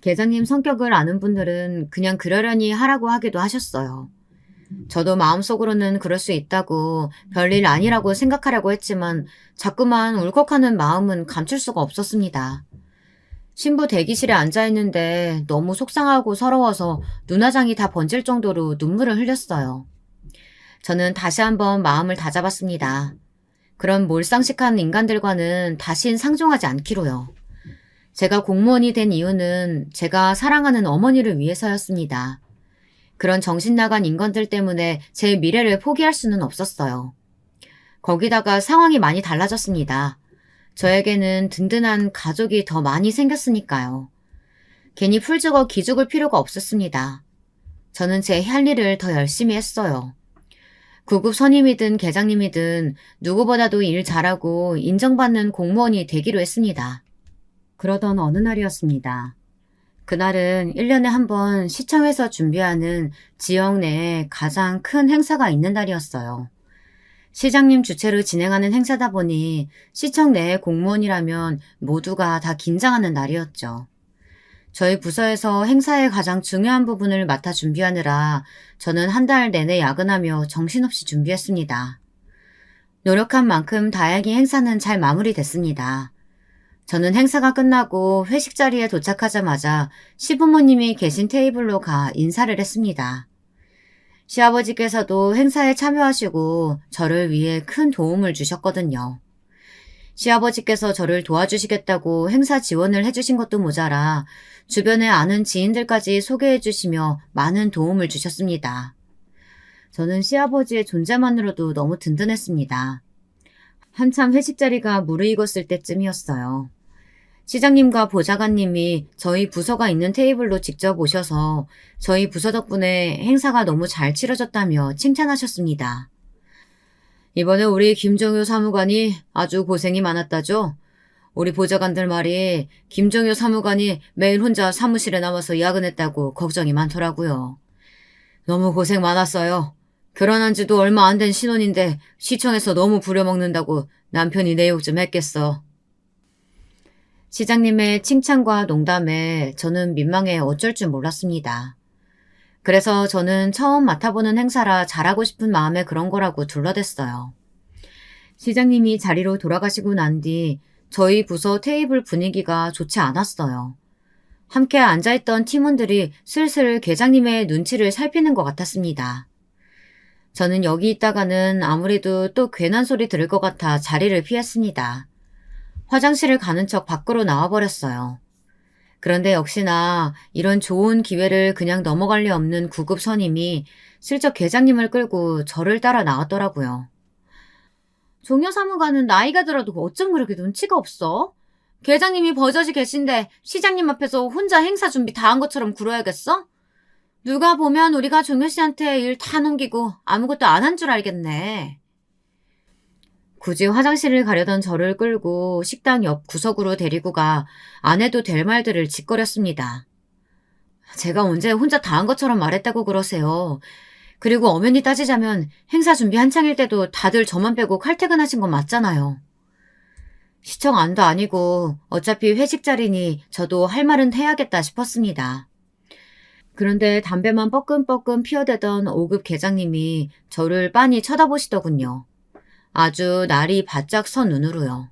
계장님 성격을 아는 분들은 그냥 그러려니 하라고 하기도 하셨어요. 저도 마음속으로는 그럴 수 있다고 별일 아니라고 생각하려고 했지만 자꾸만 울컥하는 마음은 감출 수가 없었습니다. 신부 대기실에 앉아있는데 너무 속상하고 서러워서 눈화장이 다 번질 정도로 눈물을 흘렸어요. 저는 다시 한번 마음을 다잡았습니다. 그런 몰상식한 인간들과는 다신 상종하지 않기로요. 제가 공무원이 된 이유는 제가 사랑하는 어머니를 위해서였습니다. 그런 정신 나간 인간들 때문에 제 미래를 포기할 수는 없었어요. 거기다가 상황이 많이 달라졌습니다. 저에게는 든든한 가족이 더 많이 생겼으니까요. 괜히 풀죽어 기죽을 필요가 없었습니다. 저는 제 할 일을 더 열심히 했어요. 구급 선임이든 계장님이든 누구보다도 일 잘하고 인정받는 공무원이 되기로 했습니다. 그러던 어느 날이었습니다. 그날은 1년에 한 번 시청에서 준비하는 지역 내에 가장 큰 행사가 있는 날이었어요. 시장님 주최로 진행하는 행사다 보니 시청 내의 공무원이라면 모두가 다 긴장하는 날이었죠. 저희 부서에서 행사의 가장 중요한 부분을 맡아 준비하느라 저는 한 달 내내 야근하며 정신없이 준비했습니다. 노력한 만큼 다행히 행사는 잘 마무리됐습니다. 저는 행사가 끝나고 회식 자리에 도착하자마자 시부모님이 계신 테이블로 가 인사를 했습니다. 시아버지께서도 행사에 참여하시고 저를 위해 큰 도움을 주셨거든요. 시아버지께서 저를 도와주시겠다고 행사 지원을 해주신 것도 모자라 주변에 아는 지인들까지 소개해 주시며 많은 도움을 주셨습니다. 저는 시아버지의 존재만으로도 너무 든든했습니다. 한참 회식 자리가 무르익었을 때쯤이었어요. 시장님과 보좌관님이 저희 부서가 있는 테이블로 직접 오셔서 저희 부서 덕분에 행사가 너무 잘 치러졌다며 칭찬하셨습니다. 이번에 우리 김종효 사무관이 아주 고생이 많았다죠? 우리 보좌관들 말이 김종효 사무관이 매일 혼자 사무실에 남아서 야근했다고 걱정이 많더라고요. 너무 고생 많았어요. 결혼한 지도 얼마 안 된 신혼인데 시청에서 너무 부려먹는다고 남편이 내 욕 좀 했겠어. 시장님의 칭찬과 농담에 저는 민망해 어쩔 줄 몰랐습니다. 그래서 저는 처음 맡아보는 행사라 잘하고 싶은 마음에 그런 거라고 둘러댔어요. 시장님이 자리로 돌아가시고 난 뒤 저희 부서 테이블 분위기가 좋지 않았어요. 함께 앉아있던 팀원들이 슬슬 계장님의 눈치를 살피는 것 같았습니다. 저는 여기 있다가는 아무래도 또 괜한 소리 들을 것 같아 자리를 피했습니다. 화장실을 가는 척 밖으로 나와버렸어요. 그런데 역시나 이런 좋은 기회를 그냥 넘어갈 리 없는 구급 선임이 슬쩍 계장님을 끌고 저를 따라 나왔더라고요. 종려 사무관은 나이가 들어도 어쩜 그렇게 눈치가 없어? 계장님이 버젓이 계신데 시장님 앞에서 혼자 행사 준비 다 한 것처럼 굴어야겠어? 누가 보면 우리가 종려 씨한테 일 다 넘기고 아무것도 안 한 줄 알겠네. 굳이 화장실을 가려던 저를 끌고 식당 옆 구석으로 데리고 가 안 해도 될 말들을 짓거렸습니다. 제가 언제 혼자 다 한 것처럼 말했다고 그러세요. 그리고 엄연히 따지자면 행사 준비 한창일 때도 다들 저만 빼고 칼퇴근하신 건 맞잖아요. 시청 안도 아니고 어차피 회식 자리니 저도 할 말은 해야겠다 싶었습니다. 그런데 담배만 뻐끔뻐끔 피워대던 5급 계장님이 저를 빤히 쳐다보시더군요. 아주 날이 바짝 선 눈으로요.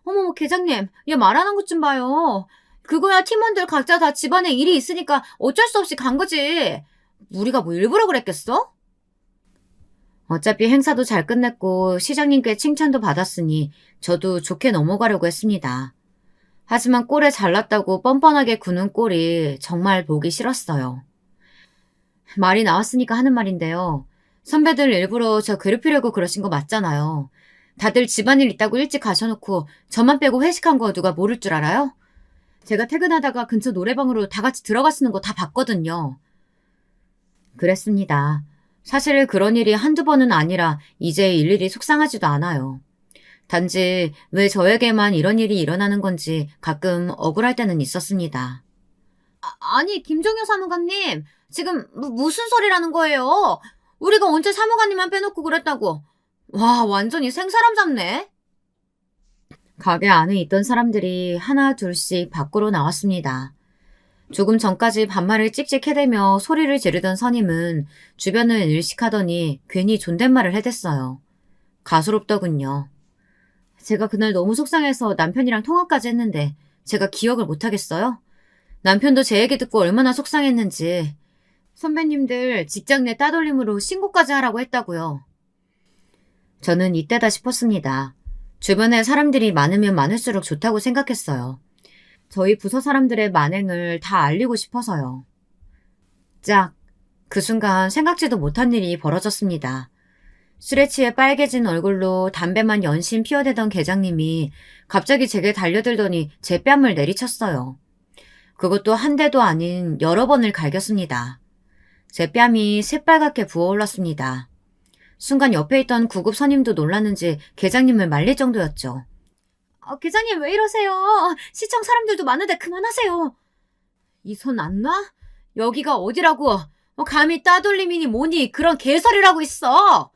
어머, 계장님, 얘 말하는 것 좀 봐요. 그거야 팀원들 각자 다 집안에 일이 있으니까 어쩔 수 없이 간 거지. 우리가 뭐 일부러 그랬겠어? 어차피 행사도 잘 끝냈고 시장님께 칭찬도 받았으니 저도 좋게 넘어가려고 했습니다. 하지만 꼴에 잘났다고 뻔뻔하게 구는 꼴이 정말 보기 싫었어요. 말이 나왔으니까 하는 말인데요. 선배들 일부러 저 괴롭히려고 그러신 거 맞잖아요. 다들 집안일 있다고 일찍 가셔놓고 저만 빼고 회식한 거 누가 모를 줄 알아요? 제가 퇴근하다가 근처 노래방으로 다 같이 들어가시는 거 다 봤거든요. 그랬습니다. 사실 그런 일이 한두 번은 아니라 이제 일일이 속상하지도 않아요. 단지 왜 저에게만 이런 일이 일어나는 건지 가끔 억울할 때는 있었습니다. 아니, 김종효 사무관님, 지금 무슨 소리라는 거예요? 우리가 언제 사무관님만 빼놓고 그랬다고. 와, 완전히 생사람 잡네. 가게 안에 있던 사람들이 하나 둘씩 밖으로 나왔습니다. 조금 전까지 반말을 찍찍 해대며 소리를 지르던 선임은 주변을 일식하더니 괜히 존댓말을 해댔어요. 가소롭더군요. 제가 그날 너무 속상해서 남편이랑 통화까지 했는데 제가 기억을 못하겠어요? 남편도 제 얘기 듣고 얼마나 속상했는지. 선배님들 직장 내 따돌림으로 신고까지 하라고 했다고요. 저는 이때다 싶었습니다. 주변에 사람들이 많으면 많을수록 좋다고 생각했어요. 저희 부서 사람들의 만행을 다 알리고 싶어서요. 짝! 그 순간 생각지도 못한 일이 벌어졌습니다. 술에 취해 빨개진 얼굴로 담배만 연신 피워대던 계장님이 갑자기 제게 달려들더니 제 뺨을 내리쳤어요. 그것도 한 대도 아닌 여러 번을 갈겼습니다. 제 뺨이 새빨갛게 부어올랐습니다. 순간 옆에 있던 구급 선임도 놀랐는지 계장님을 말릴 정도였죠. 계장님 왜 이러세요? 시청 사람들도 많은데 그만하세요. 이 손 안 놔? 여기가 어디라고? 감히 따돌림이니 뭐니 그런 개소리라고 있어.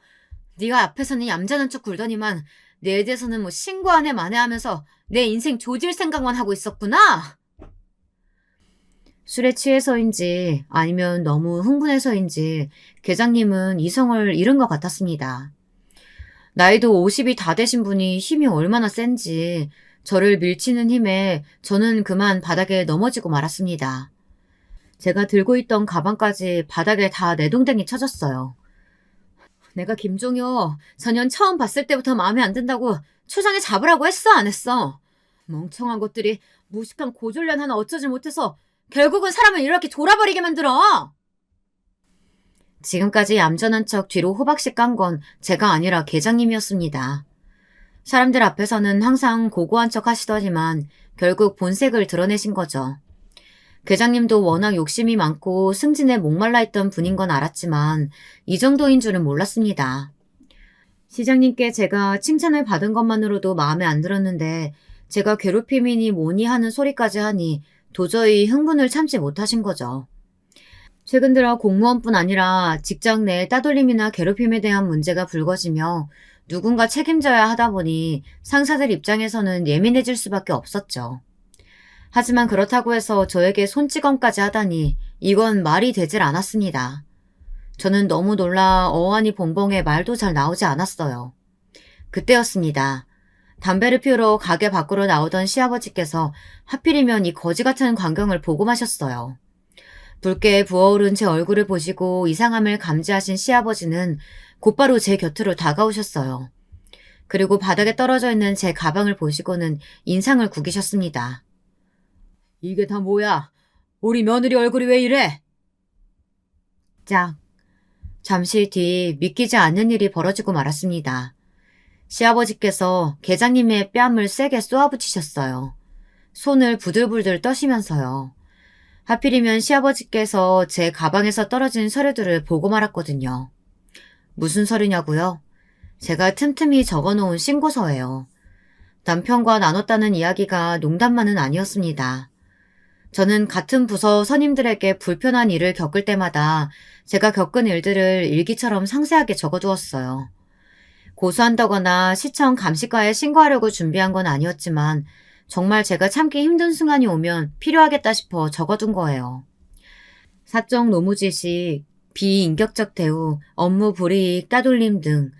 네가 앞에서는 얌전한 척 굴더니만 내 대해서는 뭐 신고 안 해 만회하면서 내 인생 조질 생각만 하고 있었구나. 술에 취해서인지 아니면 너무 흥분해서인지 계장님은 이성을 잃은 것 같았습니다. 나이도 50이 다 되신 분이 힘이 얼마나 센지 저를 밀치는 힘에 저는 그만 바닥에 넘어지고 말았습니다. 제가 들고 있던 가방까지 바닥에 다 내동댕이 쳐졌어요. 내가 김종효 전년 처음 봤을 때부터 마음에 안 든다고 초장에 잡으라고 했어 안 했어? 멍청한 것들이 무식한 고졸년 하나 어쩌지 못해서 결국은 사람을 이렇게 돌아버리게 만들어. 지금까지 얌전한 척 뒤로 호박씩 깐 건 제가 아니라 계장님이었습니다. 사람들 앞에서는 항상 고고한 척 하시더니만 결국 본색을 드러내신 거죠. 계장님도 워낙 욕심이 많고 승진에 목말라 있던 분인 건 알았지만 이 정도인 줄은 몰랐습니다. 시장님께 제가 칭찬을 받은 것만으로도 마음에 안 들었는데 제가 괴롭힘이니 뭐니 하는 소리까지 하니 도저히 흥분을 참지 못하신 거죠. 최근 들어 공무원뿐 아니라 직장 내 따돌림이나 괴롭힘에 대한 문제가 불거지며 누군가 책임져야 하다 보니 상사들 입장에서는 예민해질 수밖에 없었죠. 하지만 그렇다고 해서 저에게 손찌검까지 하다니 이건 말이 되질 않았습니다. 저는 너무 놀라 어안이 봉봉해 말도 잘 나오지 않았어요. 그때였습니다. 담배를 피우러 가게 밖으로 나오던 시아버지께서 하필이면 이 거지 같은 광경을 보고 마셨어요. 붉게 부어오른 제 얼굴을 보시고 이상함을 감지하신 시아버지는 곧바로 제 곁으로 다가오셨어요. 그리고 바닥에 떨어져 있는 제 가방을 보시고는 인상을 구기셨습니다. 이게 다 뭐야? 우리 며느리 얼굴이 왜 이래? 짝. 잠시 뒤 믿기지 않는 일이 벌어지고 말았습니다. 시아버지께서 계장님의 뺨을 세게 쏘아붙이셨어요. 손을 부들부들 떠시면서요. 하필이면 시아버지께서 제 가방에서 떨어진 서류들을 보고 말았거든요. 무슨 서류냐고요? 제가 틈틈이 적어놓은 신고서예요. 남편과 나눴다는 이야기가 농담만은 아니었습니다. 저는 같은 부서 선임들에게 불편한 일을 겪을 때마다 제가 겪은 일들을 일기처럼 상세하게 적어두었어요. 고소한다거나 시청 감식과에 신고하려고 준비한 건 아니었지만 정말 제가 참기 힘든 순간이 오면 필요하겠다 싶어 적어둔 거예요. 사적 노무지식, 비인격적 대우, 업무 불이익, 따돌림 등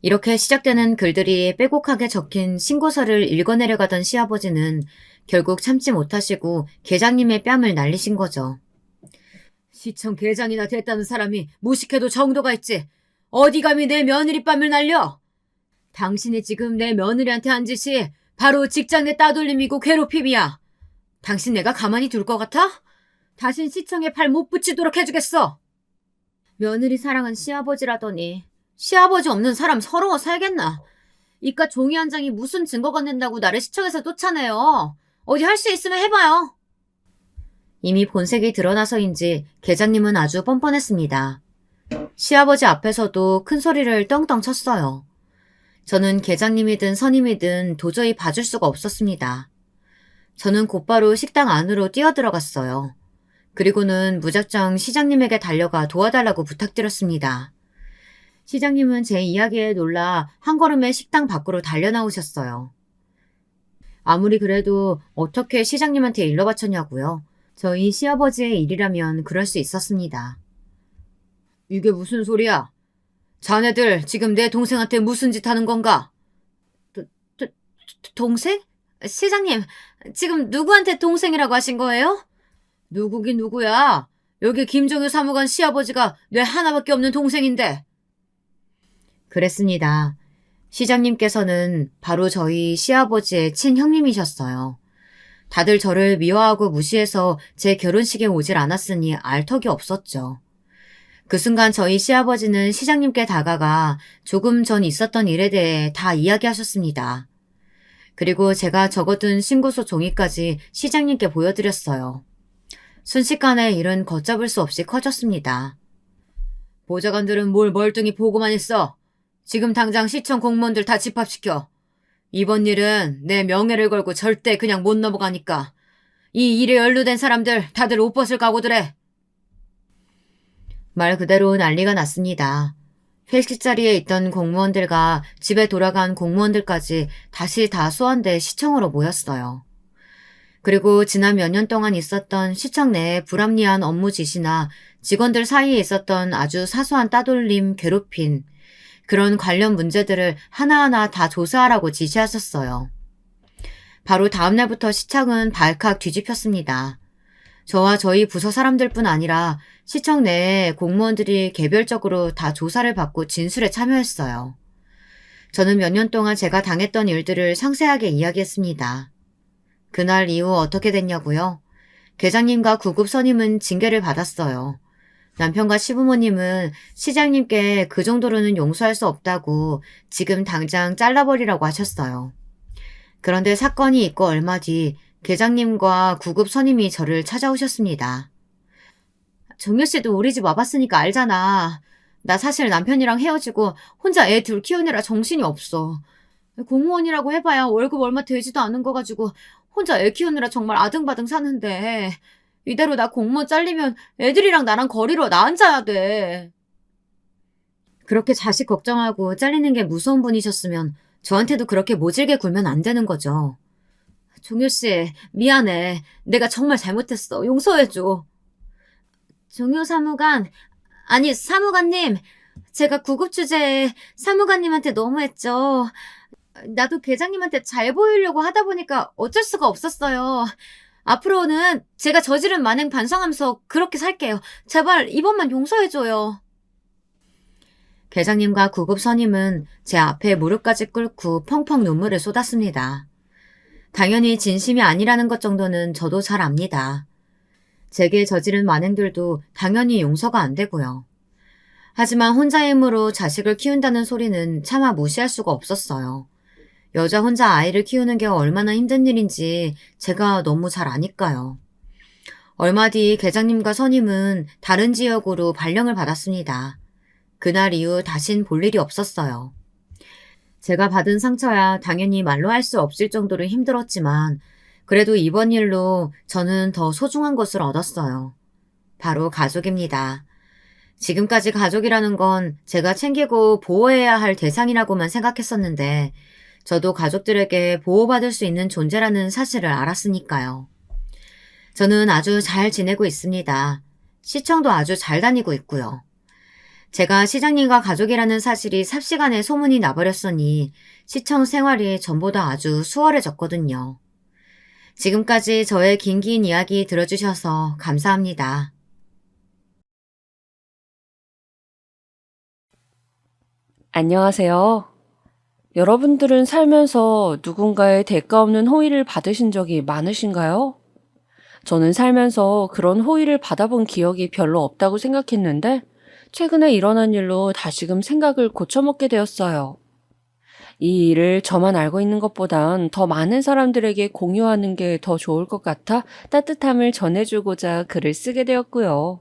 이렇게 시작되는 글들이 빼곡하게 적힌 신고서를 읽어내려가던 시아버지는 결국 참지 못하시고 계장님의 뺨을 날리신 거죠. 시청 계장이나 됐다는 사람이 무식해도 정도가 있지. 어디 감히 내 며느리 뺨을 날려? 당신이 지금 내 며느리한테 한 짓이 바로 직장 내 따돌림이고 괴롭힘이야. 당신 내가 가만히 둘 것 같아? 다신 시청에 발 못 붙이도록 해주겠어. 며느리 사랑은 시아버지라더니 시아버지 없는 사람 서러워 살겠나? 이깟 종이 한 장이 무슨 증거가 된다고 나를 시청에서 쫓아내요. 어디 할 수 있으면 해봐요. 이미 본색이 드러나서인지 계장님은 아주 뻔뻔했습니다. 시아버지 앞에서도 큰 소리를 떵떵 쳤어요. 저는 계장님이든 선임이든 도저히 봐줄 수가 없었습니다. 저는 곧바로 식당 안으로 뛰어들어갔어요. 그리고는 무작정 시장님에게 달려가 도와달라고 부탁드렸습니다. 시장님은 제 이야기에 놀라 한 걸음에 식당 밖으로 달려나오셨어요. 아무리 그래도 어떻게 시장님한테 일러 바쳤냐고요. 저희 시아버지의 일이라면 그럴 수 있었습니다. 이게 무슨 소리야? 자네들 지금 내 동생한테 무슨 짓 하는 건가? 동생? 시장님, 지금 누구한테 동생이라고 하신 거예요? 누구긴 누구야? 여기 김종효 사무관 시아버지가 뇌 하나밖에 없는 동생인데. 그랬습니다. 시장님께서는 바로 저희 시아버지의 친형님이셨어요. 다들 저를 미워하고 무시해서 제 결혼식에 오질 않았으니 알 턱이 없었죠. 그 순간 저희 시아버지는 시장님께 다가가 조금 전 있었던 일에 대해 다 이야기하셨습니다. 그리고 제가 적어둔 신고서 종이까지 시장님께 보여드렸어요. 순식간에 일은 걷잡을 수 없이 커졌습니다. 보좌관들은 뭘 멀뚱히 보고만 있어. 지금 당장 시청 공무원들 다 집합시켜. 이번 일은 내 명예를 걸고 절대 그냥 못 넘어가니까. 이 일에 연루된 사람들 다들 옷 벗을 각오들 해. 말 그대로 난리가 났습니다. 회식 자리에 있던 공무원들과 집에 돌아간 공무원들까지 다시 다 소환돼 시청으로 모였어요. 그리고 지난 몇 년 동안 있었던 시청 내의 불합리한 업무 지시나 직원들 사이에 있었던 아주 사소한 따돌림, 괴롭힘, 그런 관련 문제들을 하나하나 다 조사하라고 지시하셨어요. 바로 다음 날부터 시청은 발칵 뒤집혔습니다. 저와 저희 부서 사람들뿐 아니라 시청 내에 공무원들이 개별적으로 다 조사를 받고 진술에 참여했어요. 저는 몇 년 동안 제가 당했던 일들을 상세하게 이야기했습니다. 그날 이후 어떻게 됐냐고요? 계장님과 구급 선임은 징계를 받았어요. 남편과 시부모님은 시장님께 그 정도로는 용서할 수 없다고 지금 당장 잘라버리라고 하셨어요. 그런데 사건이 있고 얼마 뒤 계장님과 구급 선임이 저를 찾아오셨습니다. 정효 씨도 우리 집 와봤으니까 알잖아. 나 사실 남편이랑 헤어지고 혼자 애 둘 키우느라 정신이 없어. 공무원이라고 해봐야 월급 얼마 되지도 않은 거 가지고 혼자 애 키우느라 정말 아등바등 사는데 이대로 나 공무원 잘리면 애들이랑 나랑 거리로 나 앉아야 돼. 그렇게 자식 걱정하고 잘리는 게 무서운 분이셨으면 저한테도 그렇게 모질게 굴면 안 되는 거죠. 종효 씨, 미안해. 내가 정말 잘못했어. 용서해줘. 종효 사무관, 아니 사무관님, 제가 구급 주제에 사무관님한테 너무했죠. 나도 계장님한테 잘 보이려고 하다 보니까 어쩔 수가 없었어요. 앞으로는 제가 저지른 만행 반성하면서 그렇게 살게요. 제발 이번만 용서해줘요. 계장님과 구급 선임은 제 앞에 무릎까지 꿇고 펑펑 눈물을 쏟았습니다. 당연히 진심이 아니라는 것 정도는 저도 잘 압니다. 제게 저지른 만행들도 당연히 용서가 안 되고요. 하지만 혼자의 힘으로 자식을 키운다는 소리는 차마 무시할 수가 없었어요. 여자 혼자 아이를 키우는 게 얼마나 힘든 일인지 제가 너무 잘 아니까요. 얼마 뒤 계장님과 선임은 다른 지역으로 발령을 받았습니다. 그날 이후 다신 볼 일이 없었어요. 제가 받은 상처야 당연히 말로 할 수 없을 정도로 힘들었지만 그래도 이번 일로 저는 더 소중한 것을 얻었어요. 바로 가족입니다. 지금까지 가족이라는 건 제가 챙기고 보호해야 할 대상이라고만 생각했었는데 저도 가족들에게 보호받을 수 있는 존재라는 사실을 알았으니까요. 저는 아주 잘 지내고 있습니다. 시청도 아주 잘 다니고 있고요. 제가 시장님과 가족이라는 사실이 삽시간에 소문이 나버렸으니 시청 생활이 전보다 아주 수월해졌거든요. 지금까지 저의 긴 이야기 들어주셔서 감사합니다. 안녕하세요. 여러분들은 살면서 누군가의 대가 없는 호의를 받으신 적이 많으신가요? 저는 살면서 그런 호의를 받아본 기억이 별로 없다고 생각했는데 최근에 일어난 일로 다시금 생각을 고쳐먹게 되었어요. 이 일을 저만 알고 있는 것보단 더 많은 사람들에게 공유하는 게 더 좋을 것 같아 따뜻함을 전해주고자 글을 쓰게 되었고요.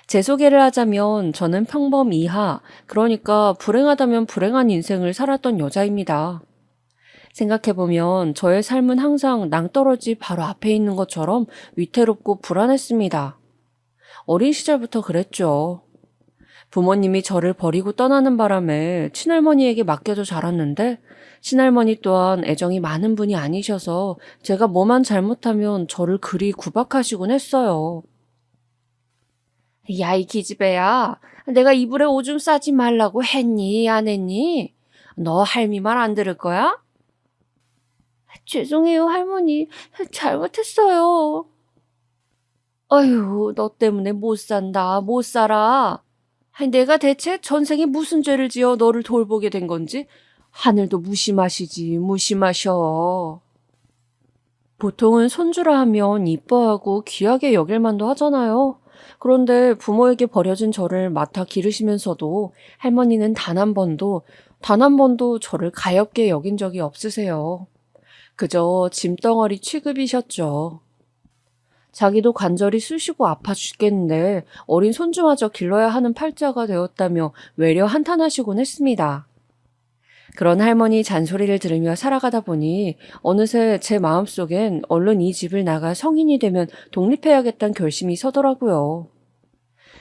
제 소개를 하자면 저는 평범 이하, 그러니까 불행하다면 불행한 인생을 살았던 여자입니다. 생각해보면 저의 삶은 항상 낭떠러지 바로 앞에 있는 것처럼 위태롭고 불안했습니다. 어린 시절부터 그랬죠. 부모님이 저를 버리고 떠나는 바람에 친할머니에게 맡겨져 자랐는데 친할머니 또한 애정이 많은 분이 아니셔서 제가 뭐만 잘못하면 저를 그리 구박하시곤 했어요. 야, 이 기집애야. 내가 이불에 오줌 싸지 말라고 했니? 안 했니? 너 할미 말 안 들을 거야? 죄송해요, 할머니. 잘못했어요. 아유, 너 때문에 못 산다, 못 살아. 아니, 내가 대체 전생에 무슨 죄를 지어 너를 돌보게 된 건지 하늘도 무심하시지, 무심하셔. 보통은 손주라 하면 이뻐하고 귀하게 여길 만도 하잖아요. 그런데 부모에게 버려진 저를 맡아 기르시면서도 할머니는 단 한 번도 저를 가엾게 여긴 적이 없으세요. 그저 짐덩어리 취급이셨죠. 자기도 관절이 쑤시고 아파 죽겠는데 어린 손주마저 길러야 하는 팔자가 되었다며 외려 한탄하시곤 했습니다. 그런 할머니 잔소리를 들으며 살아가다 보니 어느새 제 마음속엔 얼른 이 집을 나가 성인이 되면 독립해야겠다는 결심이 서더라고요.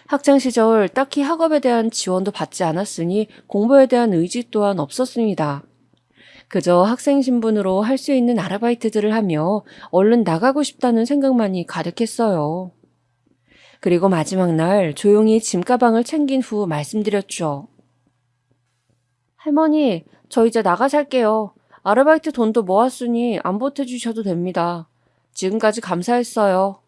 학창시절 딱히 학업에 대한 지원도 받지 않았으니 공부에 대한 의지 또한 없었습니다. 그저 학생 신분으로 할 수 있는 아르바이트들을 하며 얼른 나가고 싶다는 생각만이 가득했어요. 그리고 마지막 날 조용히 짐가방을 챙긴 후 말씀드렸죠. 할머니, 저 이제 나가 살게요. 아르바이트 돈도 모았으니 안 보태주셔도 됩니다. 지금까지 감사했어요.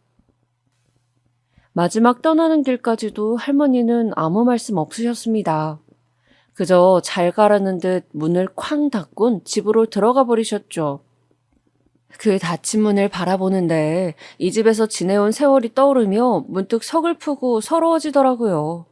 마지막 떠나는 길까지도 할머니는 아무 말씀 없으셨습니다. 그저 잘 가라는 듯 문을 쾅 닫곤 집으로 들어가 버리셨죠. 그 닫힌 문을 바라보는데 이 집에서 지내온 세월이 떠오르며 문득 서글프고 서러워지더라고요.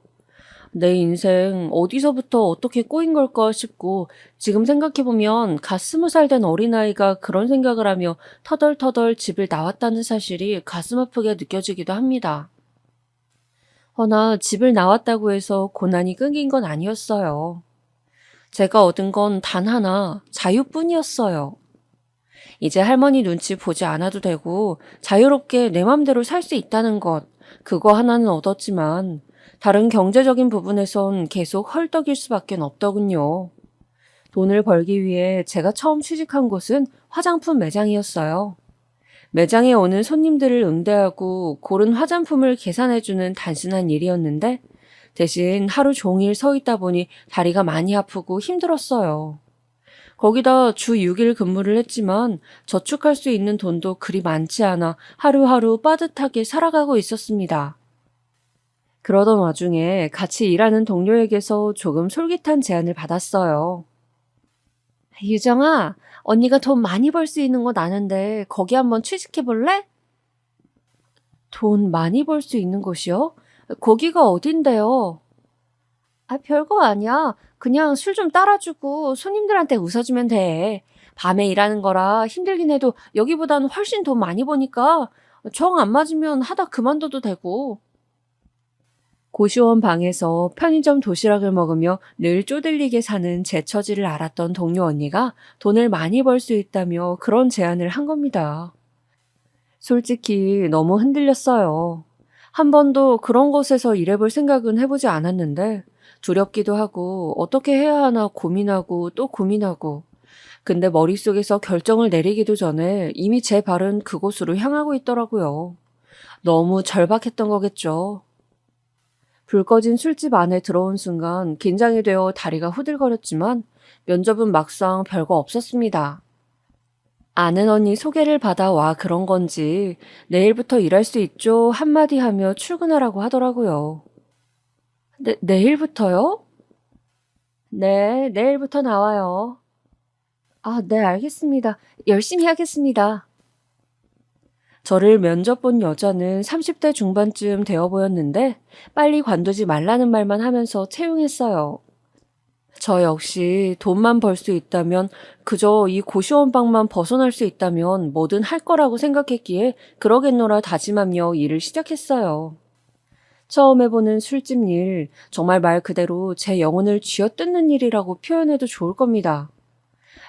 내 인생 어디서부터 어떻게 꼬인 걸까 싶고 지금 생각해보면 갓 20살 된 어린아이가 그런 생각을 하며 터덜터덜 집을 나왔다는 사실이 가슴 아프게 느껴지기도 합니다. 허나 집을 나왔다고 해서 고난이 끊긴 건 아니었어요. 제가 얻은 건 단 하나, 자유뿐이었어요. 이제 할머니 눈치 보지 않아도 되고 자유롭게 내 맘대로 살 수 있다는 것, 그거 하나는 얻었지만 다른 경제적인 부분에선 계속 헐떡일 수밖에 없더군요. 돈을 벌기 위해 제가 처음 취직한 곳은 화장품 매장이었어요. 매장에 오는 손님들을 응대하고 고른 화장품을 계산해주는 단순한 일이었는데 대신 하루 종일 서 있다 보니 다리가 많이 아프고 힘들었어요. 거기다 주 6일 근무를 했지만 저축할 수 있는 돈도 그리 많지 않아 하루하루 빠듯하게 살아가고 있었습니다. 그러던 와중에 같이 일하는 동료에게서 조금 솔깃한 제안을 받았어요. 유정아, 언니가 돈 많이 벌 수 있는 곳 아는데 거기 한번 취직해 볼래? 돈 많이 벌 수 있는 곳이요? 거기가 어딘데요? 아, 별거 아니야. 그냥 술 좀 따라주고 손님들한테 웃어주면 돼. 밤에 일하는 거라 힘들긴 해도 여기보다는 훨씬 돈 많이 버니까 정 안 맞으면 하다 그만둬도 되고. 고시원 방에서 편의점 도시락을 먹으며 늘 쪼들리게 사는 제 처지를 알았던 동료 언니가 돈을 많이 벌 수 있다며 그런 제안을 한 겁니다. 솔직히 너무 흔들렸어요. 한 번도 그런 곳에서 일해볼 생각은 해보지 않았는데 두렵기도 하고 어떻게 해야 하나 고민하고 또 고민하고 근데 머릿속에서 결정을 내리기도 전에 이미 제 발은 그곳으로 향하고 있더라고요. 너무 절박했던 거겠죠. 불 꺼진 술집 안에 들어온 순간 긴장이 되어 다리가 후들거렸지만 면접은 막상 별거 없었습니다. 아는 언니 소개를 받아와 그런 건지 내일부터 일할 수 있죠 한마디 하며 출근하라고 하더라고요. 내일부터요? 네, 내일부터 나와요. 아, 네, 알겠습니다. 열심히 하겠습니다. 저를 면접 본 여자는 30대 중반쯤 되어 보였는데 빨리 관두지 말라는 말만 하면서 채용했어요. 저 역시 돈만 벌 수 있다면 그저 이 고시원방만 벗어날 수 있다면 뭐든 할 거라고 생각했기에 그러겠노라 다짐하며 일을 시작했어요. 처음 해보는 술집 일, 정말 말 그대로 제 영혼을 쥐어뜯는 일이라고 표현해도 좋을 겁니다.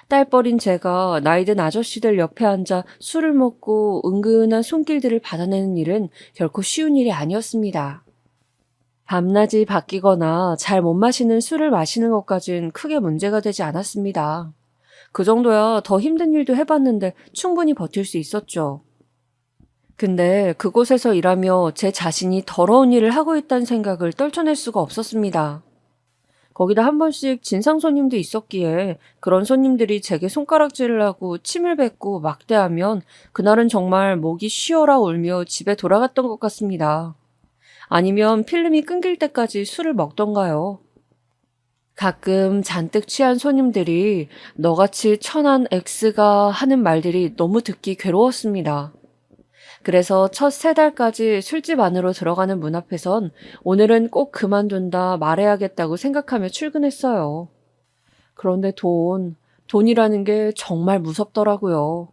딸버린 제가 나이든 아저씨들 옆에 앉아 술을 먹고 은근한 손길들을 받아내는 일은 결코 쉬운 일이 아니었습니다. 밤낮이 바뀌거나 잘 못 마시는 술을 마시는 것까진 크게 문제가 되지 않았습니다. 그 정도야 더 힘든 일도 해봤는데 충분히 버틸 수 있었죠. 근데 그곳에서 일하며 제 자신이 더러운 일을 하고 있다는 생각을 떨쳐낼 수가 없었습니다. 거기다 한 번씩 진상 손님도 있었기에 그런 손님들이 제게 손가락질을 하고 침을 뱉고 막대하면 그날은 정말 목이 쉬어라 울며 집에 돌아갔던 것 같습니다. 아니면 필름이 끊길 때까지 술을 먹던가요. 가끔 잔뜩 취한 손님들이 너같이 천한 X가 하는 말들이 너무 듣기 괴로웠습니다. 그래서 첫 3달까지 술집 안으로 들어가는 문 앞에선 오늘은 꼭 그만둔다 말해야겠다고 생각하며 출근했어요. 그런데 돈이라는 게 정말 무섭더라고요.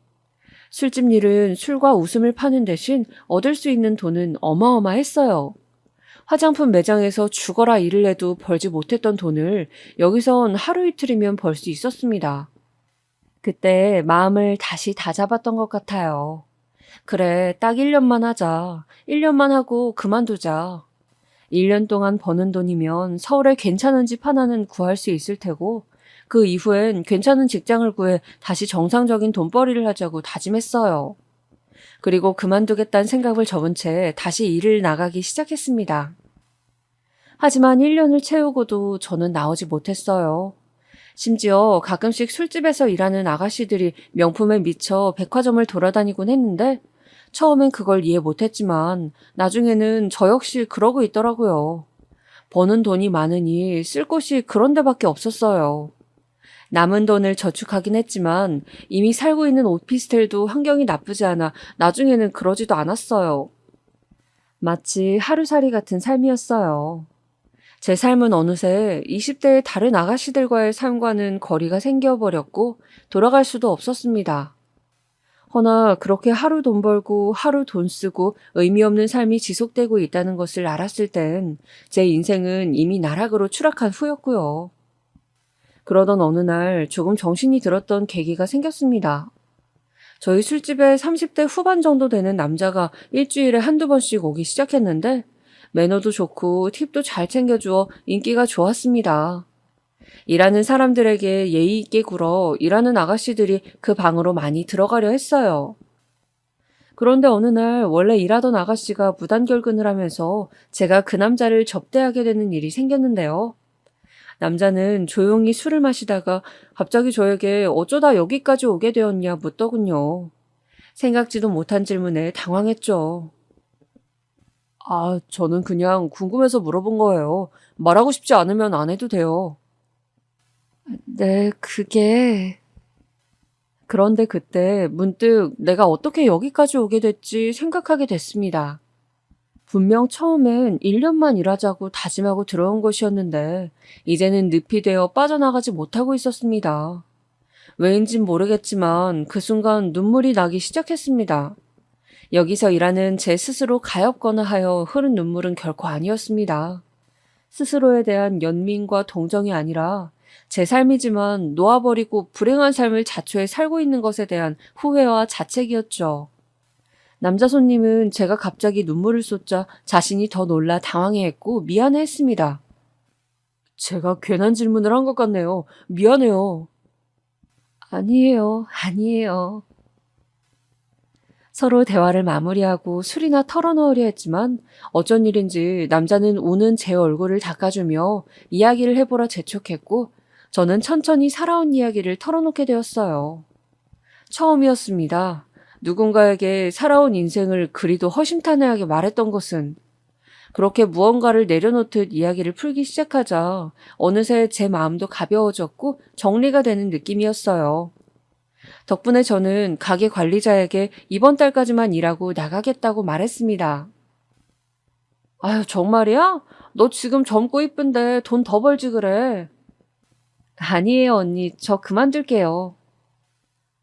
술집 일은 술과 웃음을 파는 대신 얻을 수 있는 돈은 어마어마했어요. 화장품 매장에서 죽어라 일을 해도 벌지 못했던 돈을 여기선 하루 이틀이면 벌 수 있었습니다. 그때 마음을 다시 다잡았던 것 같아요. 그래, 딱 1년만 하자. 1년만 하고 그만두자. 1년 동안 버는 돈이면 서울에 괜찮은 집 하나는 구할 수 있을 테고, 그 이후엔 괜찮은 직장을 구해 다시 정상적인 돈벌이를 하자고 다짐했어요. 그리고 그만두겠다는 생각을 접은 채 다시 일을 나가기 시작했습니다. 하지만 1년을 채우고도 저는 나오지 못했어요. 심지어 가끔씩 술집에서 일하는 아가씨들이 명품에 미쳐 백화점을 돌아다니곤 했는데 처음엔 그걸 이해 못했지만 나중에는 저 역시 그러고 있더라고요. 버는 돈이 많으니 쓸 곳이 그런 데밖에 없었어요. 남은 돈을 저축하긴 했지만 이미 살고 있는 오피스텔도 환경이 나쁘지 않아 나중에는 그러지도 않았어요. 마치 하루살이 같은 삶이었어요. 제 삶은 어느새 20대의 다른 아가씨들과의 삶과는 거리가 생겨버렸고 돌아갈 수도 없었습니다. 허나 그렇게 하루 돈 벌고 하루 돈 쓰고 의미 없는 삶이 지속되고 있다는 것을 알았을 땐 제 인생은 이미 나락으로 추락한 후였고요. 그러던 어느 날 조금 정신이 들었던 계기가 생겼습니다. 저희 술집에 30대 후반 정도 되는 남자가 일주일에 한두 번씩 오기 시작했는데 매너도 좋고 팁도 잘 챙겨주어 인기가 좋았습니다. 일하는 사람들에게 예의 있게 굴어 일하는 아가씨들이 그 방으로 많이 들어가려 했어요. 그런데 어느 날 원래 일하던 아가씨가 무단결근을 하면서 제가 그 남자를 접대하게 되는 일이 생겼는데요. 남자는 조용히 술을 마시다가 갑자기 저에게 어쩌다 여기까지 오게 되었냐 묻더군요. 생각지도 못한 질문에 당황했죠. 아, 저는 그냥 궁금해서 물어본 거예요. 말하고 싶지 않으면 안 해도 돼요. 네, 그게... 그런데 그때 문득 내가 어떻게 여기까지 오게 됐지 생각하게 됐습니다. 분명 처음엔 1년만 일하자고 다짐하고 들어온 것이었는데 이제는 늪이 되어 빠져나가지 못하고 있었습니다. 왜인진 모르겠지만 그 순간 눈물이 나기 시작했습니다. 여기서 일하는 제 스스로 가엾거나 하여 흐른 눈물은 결코 아니었습니다. 스스로에 대한 연민과 동정이 아니라 제 삶이지만 놓아버리고 불행한 삶을 자초해 살고 있는 것에 대한 후회와 자책이었죠. 남자 손님은 제가 갑자기 눈물을 쏟자 자신이 더 놀라 당황해했고 미안해했습니다. 제가 괜한 질문을 한 것 같네요. 미안해요. 아니에요, 아니에요. 서로 대화를 마무리하고 술이나 털어놓으려 했지만 어쩐 일인지 남자는 우는 제 얼굴을 닦아주며 이야기를 해보라 재촉했고 저는 천천히 살아온 이야기를 털어놓게 되었어요. 처음이었습니다. 누군가에게 살아온 인생을 그리도 허심탄회하게 말했던 것은 그렇게 무언가를 내려놓듯 이야기를 풀기 시작하자 어느새 제 마음도 가벼워졌고 정리가 되는 느낌이었어요. 덕분에 저는 가게 관리자에게 이번 달까지만 일하고 나가겠다고 말했습니다. 아유, 정말이야? 너 지금 젊고 이쁜데 돈 더 벌지 그래. 아니에요, 언니. 저 그만둘게요.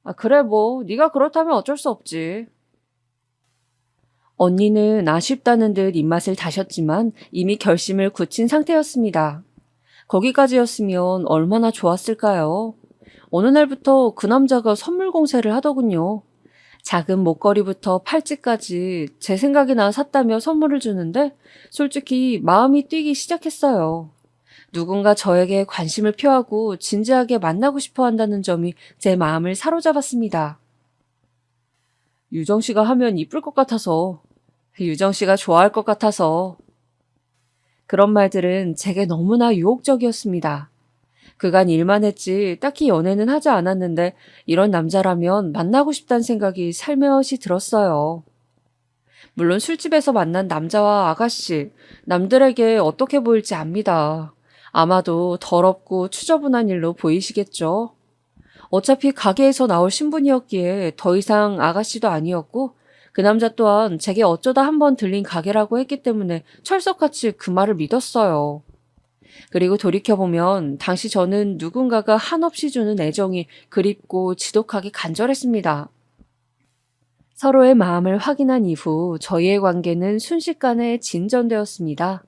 아, 그래 뭐. 네가 그렇다면 어쩔 수 없지. 언니는 아쉽다는 듯 입맛을 다셨지만 이미 결심을 굳힌 상태였습니다. 거기까지였으면 얼마나 좋았을까요? 어느 날부터 그 남자가 선물 공세를 하더군요. 작은 목걸이부터 팔찌까지 제 생각이나 샀다며 선물을 주는데 솔직히 마음이 뛰기 시작했어요. 누군가 저에게 관심을 표하고 진지하게 만나고 싶어 한다는 점이 제 마음을 사로잡았습니다. 유정 씨가 하면 이쁠 것 같아서, 유정 씨가 좋아할 것 같아서. 그런 말들은 제게 너무나 유혹적이었습니다. 그간 일만 했지 딱히 연애는 하지 않았는데 이런 남자라면 만나고 싶다는 생각이 살며시 들었어요. 물론 술집에서 만난 남자와 아가씨, 남들에게 어떻게 보일지 압니다. 아마도 더럽고 추저분한 일로 보이시겠죠. 어차피 가게에서 나올 신분이었기에 더 이상 아가씨도 아니었고 그 남자 또한 제게 어쩌다 한번 들린 가게라고 했기 때문에 철석같이 그 말을 믿었어요. 그리고 돌이켜보면 당시 저는 누군가가 한없이 주는 애정이 그립고 지독하게 간절했습니다. 서로의 마음을 확인한 이후 저희의 관계는 순식간에 진전되었습니다.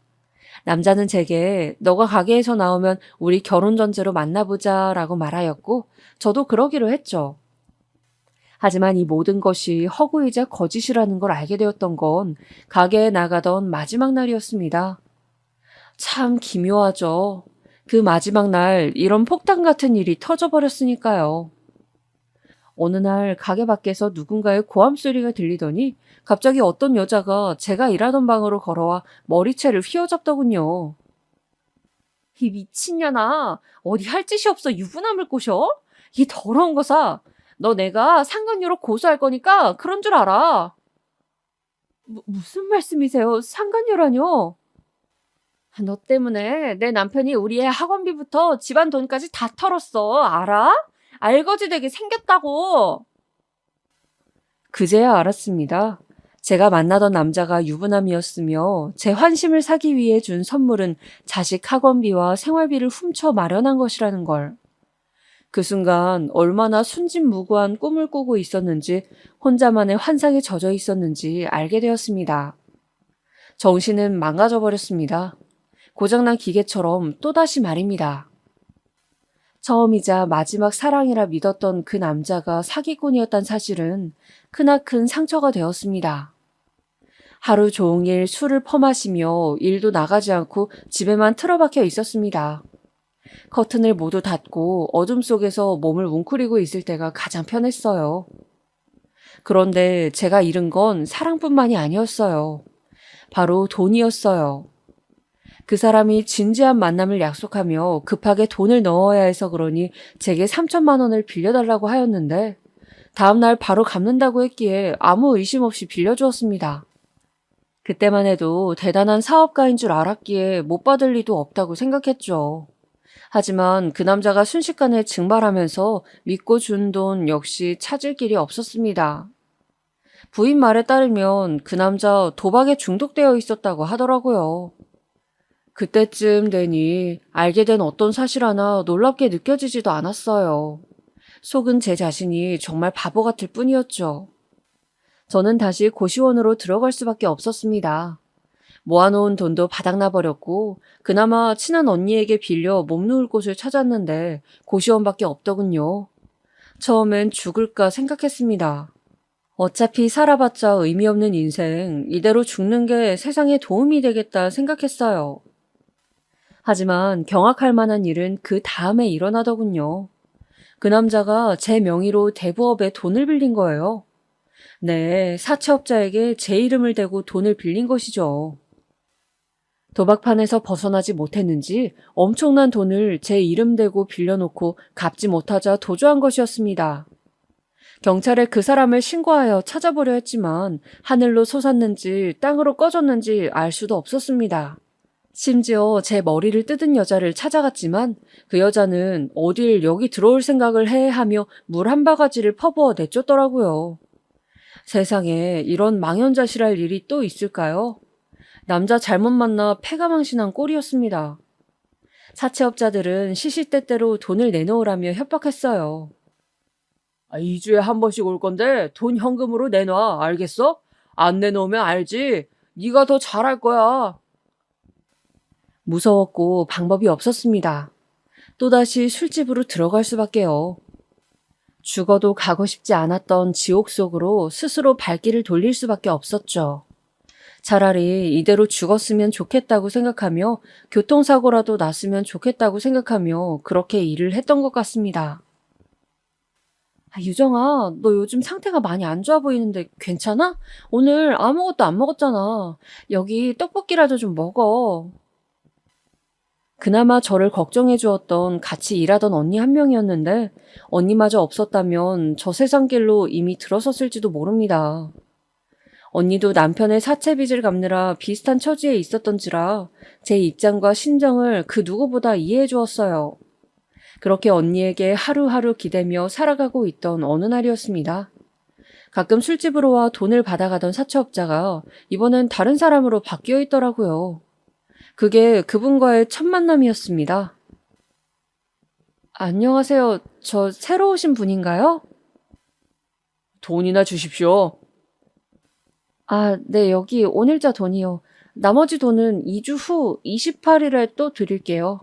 남자는 제게 너가 가게에서 나오면 우리 결혼 전제로 만나보자 라고 말하였고 저도 그러기로 했죠. 하지만 이 모든 것이 허구이자 거짓이라는 걸 알게 되었던 건 가게에 나가던 마지막 날이었습니다. 참 기묘하죠. 그 마지막 날 이런 폭탄 같은 일이 터져버렸으니까요. 어느 날 가게 밖에서 누군가의 고함 소리가 들리더니 갑자기 어떤 여자가 제가 일하던 방으로 걸어와 머리채를 휘어잡더군요. 이 미친년아, 어디 할 짓이 없어 유부남을 꼬셔? 이 더러운 거사. 너 내가 상간녀로 고소할 거니까 그런 줄 알아. 무슨 말씀이세요? 상간녀라뇨? 너 때문에 내 남편이 우리 애 학원비부터 집안 돈까지 다 털었어. 알아? 알거지 되게 생겼다고. 그제야 알았습니다. 제가 만나던 남자가 유부남이었으며 제 환심을 사기 위해 준 선물은 자식 학원비와 생활비를 훔쳐 마련한 것이라는 걸. 그 순간 얼마나 순진무구한 꿈을 꾸고 있었는지 혼자만의 환상에 젖어 있었는지 알게 되었습니다. 정신은 망가져 버렸습니다. 고장난 기계처럼 또다시 말입니다. 처음이자 마지막 사랑이라 믿었던 그 남자가 사기꾼이었단 사실은 크나큰 상처가 되었습니다. 하루 종일 술을 퍼마시며 일도 나가지 않고 집에만 틀어박혀 있었습니다. 커튼을 모두 닫고 어둠 속에서 몸을 웅크리고 있을 때가 가장 편했어요. 그런데 제가 잃은 건 사랑뿐만이 아니었어요. 바로 돈이었어요. 그 사람이 진지한 만남을 약속하며 급하게 돈을 넣어야 해서 그러니 제게 3천만 원을 빌려달라고 하였는데 다음날 바로 갚는다고 했기에 아무 의심 없이 빌려주었습니다. 그때만 해도 대단한 사업가인 줄 알았기에 못 받을 리도 없다고 생각했죠. 하지만 그 남자가 순식간에 증발하면서 믿고 준 돈 역시 찾을 길이 없었습니다. 부인 말에 따르면 그 남자 도박에 중독되어 있었다고 하더라고요. 그때쯤 되니 알게 된 어떤 사실 하나 놀랍게 느껴지지도 않았어요. 속은 제 자신이 정말 바보 같을 뿐이었죠. 저는 다시 고시원으로 들어갈 수밖에 없었습니다. 모아놓은 돈도 바닥나 버렸고 그나마 친한 언니에게 빌려 몸 누울 곳을 찾았는데 고시원밖에 없더군요. 처음엔 죽을까 생각했습니다. 어차피 살아봤자 의미 없는 인생, 이대로 죽는 게 세상에 도움이 되겠다 생각했어요. 하지만 경악할 만한 일은 그 다음에 일어나더군요. 그 남자가 제 명의로 대부업에 돈을 빌린 거예요. 네, 사채업자에게 제 이름을 대고 돈을 빌린 것이죠. 도박판에서 벗어나지 못했는지 엄청난 돈을 제 이름 대고 빌려놓고 갚지 못하자 도주한 것이었습니다. 경찰에 그 사람을 신고하여 찾아보려 했지만 하늘로 솟았는지 땅으로 꺼졌는지 알 수도 없었습니다. 심지어 제 머리를 뜯은 여자를 찾아갔지만 그 여자는 어딜 여기 들어올 생각을 해 하며 물 한 바가지를 퍼부어 내쫓더라고요. 세상에 이런 망연자실할 일이 또 있을까요? 남자 잘못 만나 패가망신한 꼴이었습니다. 사채업자들은 시시때때로 돈을 내놓으라며 협박했어요. 2주에 한 번씩 올 건데 돈 현금으로 내놔, 알겠어? 안 내놓으면 알지? 네가 더 잘할 거야. 무서웠고 방법이 없었습니다. 또다시 술집으로 들어갈 수밖에요. 죽어도 가고 싶지 않았던 지옥 속으로 스스로 발길을 돌릴 수밖에 없었죠. 차라리 이대로 죽었으면 좋겠다고 생각하며 교통사고라도 났으면 좋겠다고 생각하며 그렇게 일을 했던 것 같습니다. 유정아, 너 요즘 상태가 많이 안 좋아 보이는데 괜찮아? 오늘 아무것도 안 먹었잖아. 여기 떡볶이라도 좀 먹어. 그나마 저를 걱정해 주었던 같이 일하던 언니 한 명이었는데 언니마저 없었다면 저 세상길로 이미 들어섰을지도 모릅니다. 언니도 남편의 사채빚을 갚느라 비슷한 처지에 있었던지라 제 입장과 심정을 그 누구보다 이해해 주었어요. 그렇게 언니에게 하루하루 기대며 살아가고 있던 어느 날이었습니다. 가끔 술집으로 와 돈을 받아가던 사채업자가 이번엔 다른 사람으로 바뀌어 있더라고요. 그게 그분과의 첫 만남이었습니다. 안녕하세요. 저 새로 오신 분인가요? 돈이나 주십시오. 네, 여기 오늘자 돈이요. 나머지 돈은 2주 후 28일에 또 드릴게요.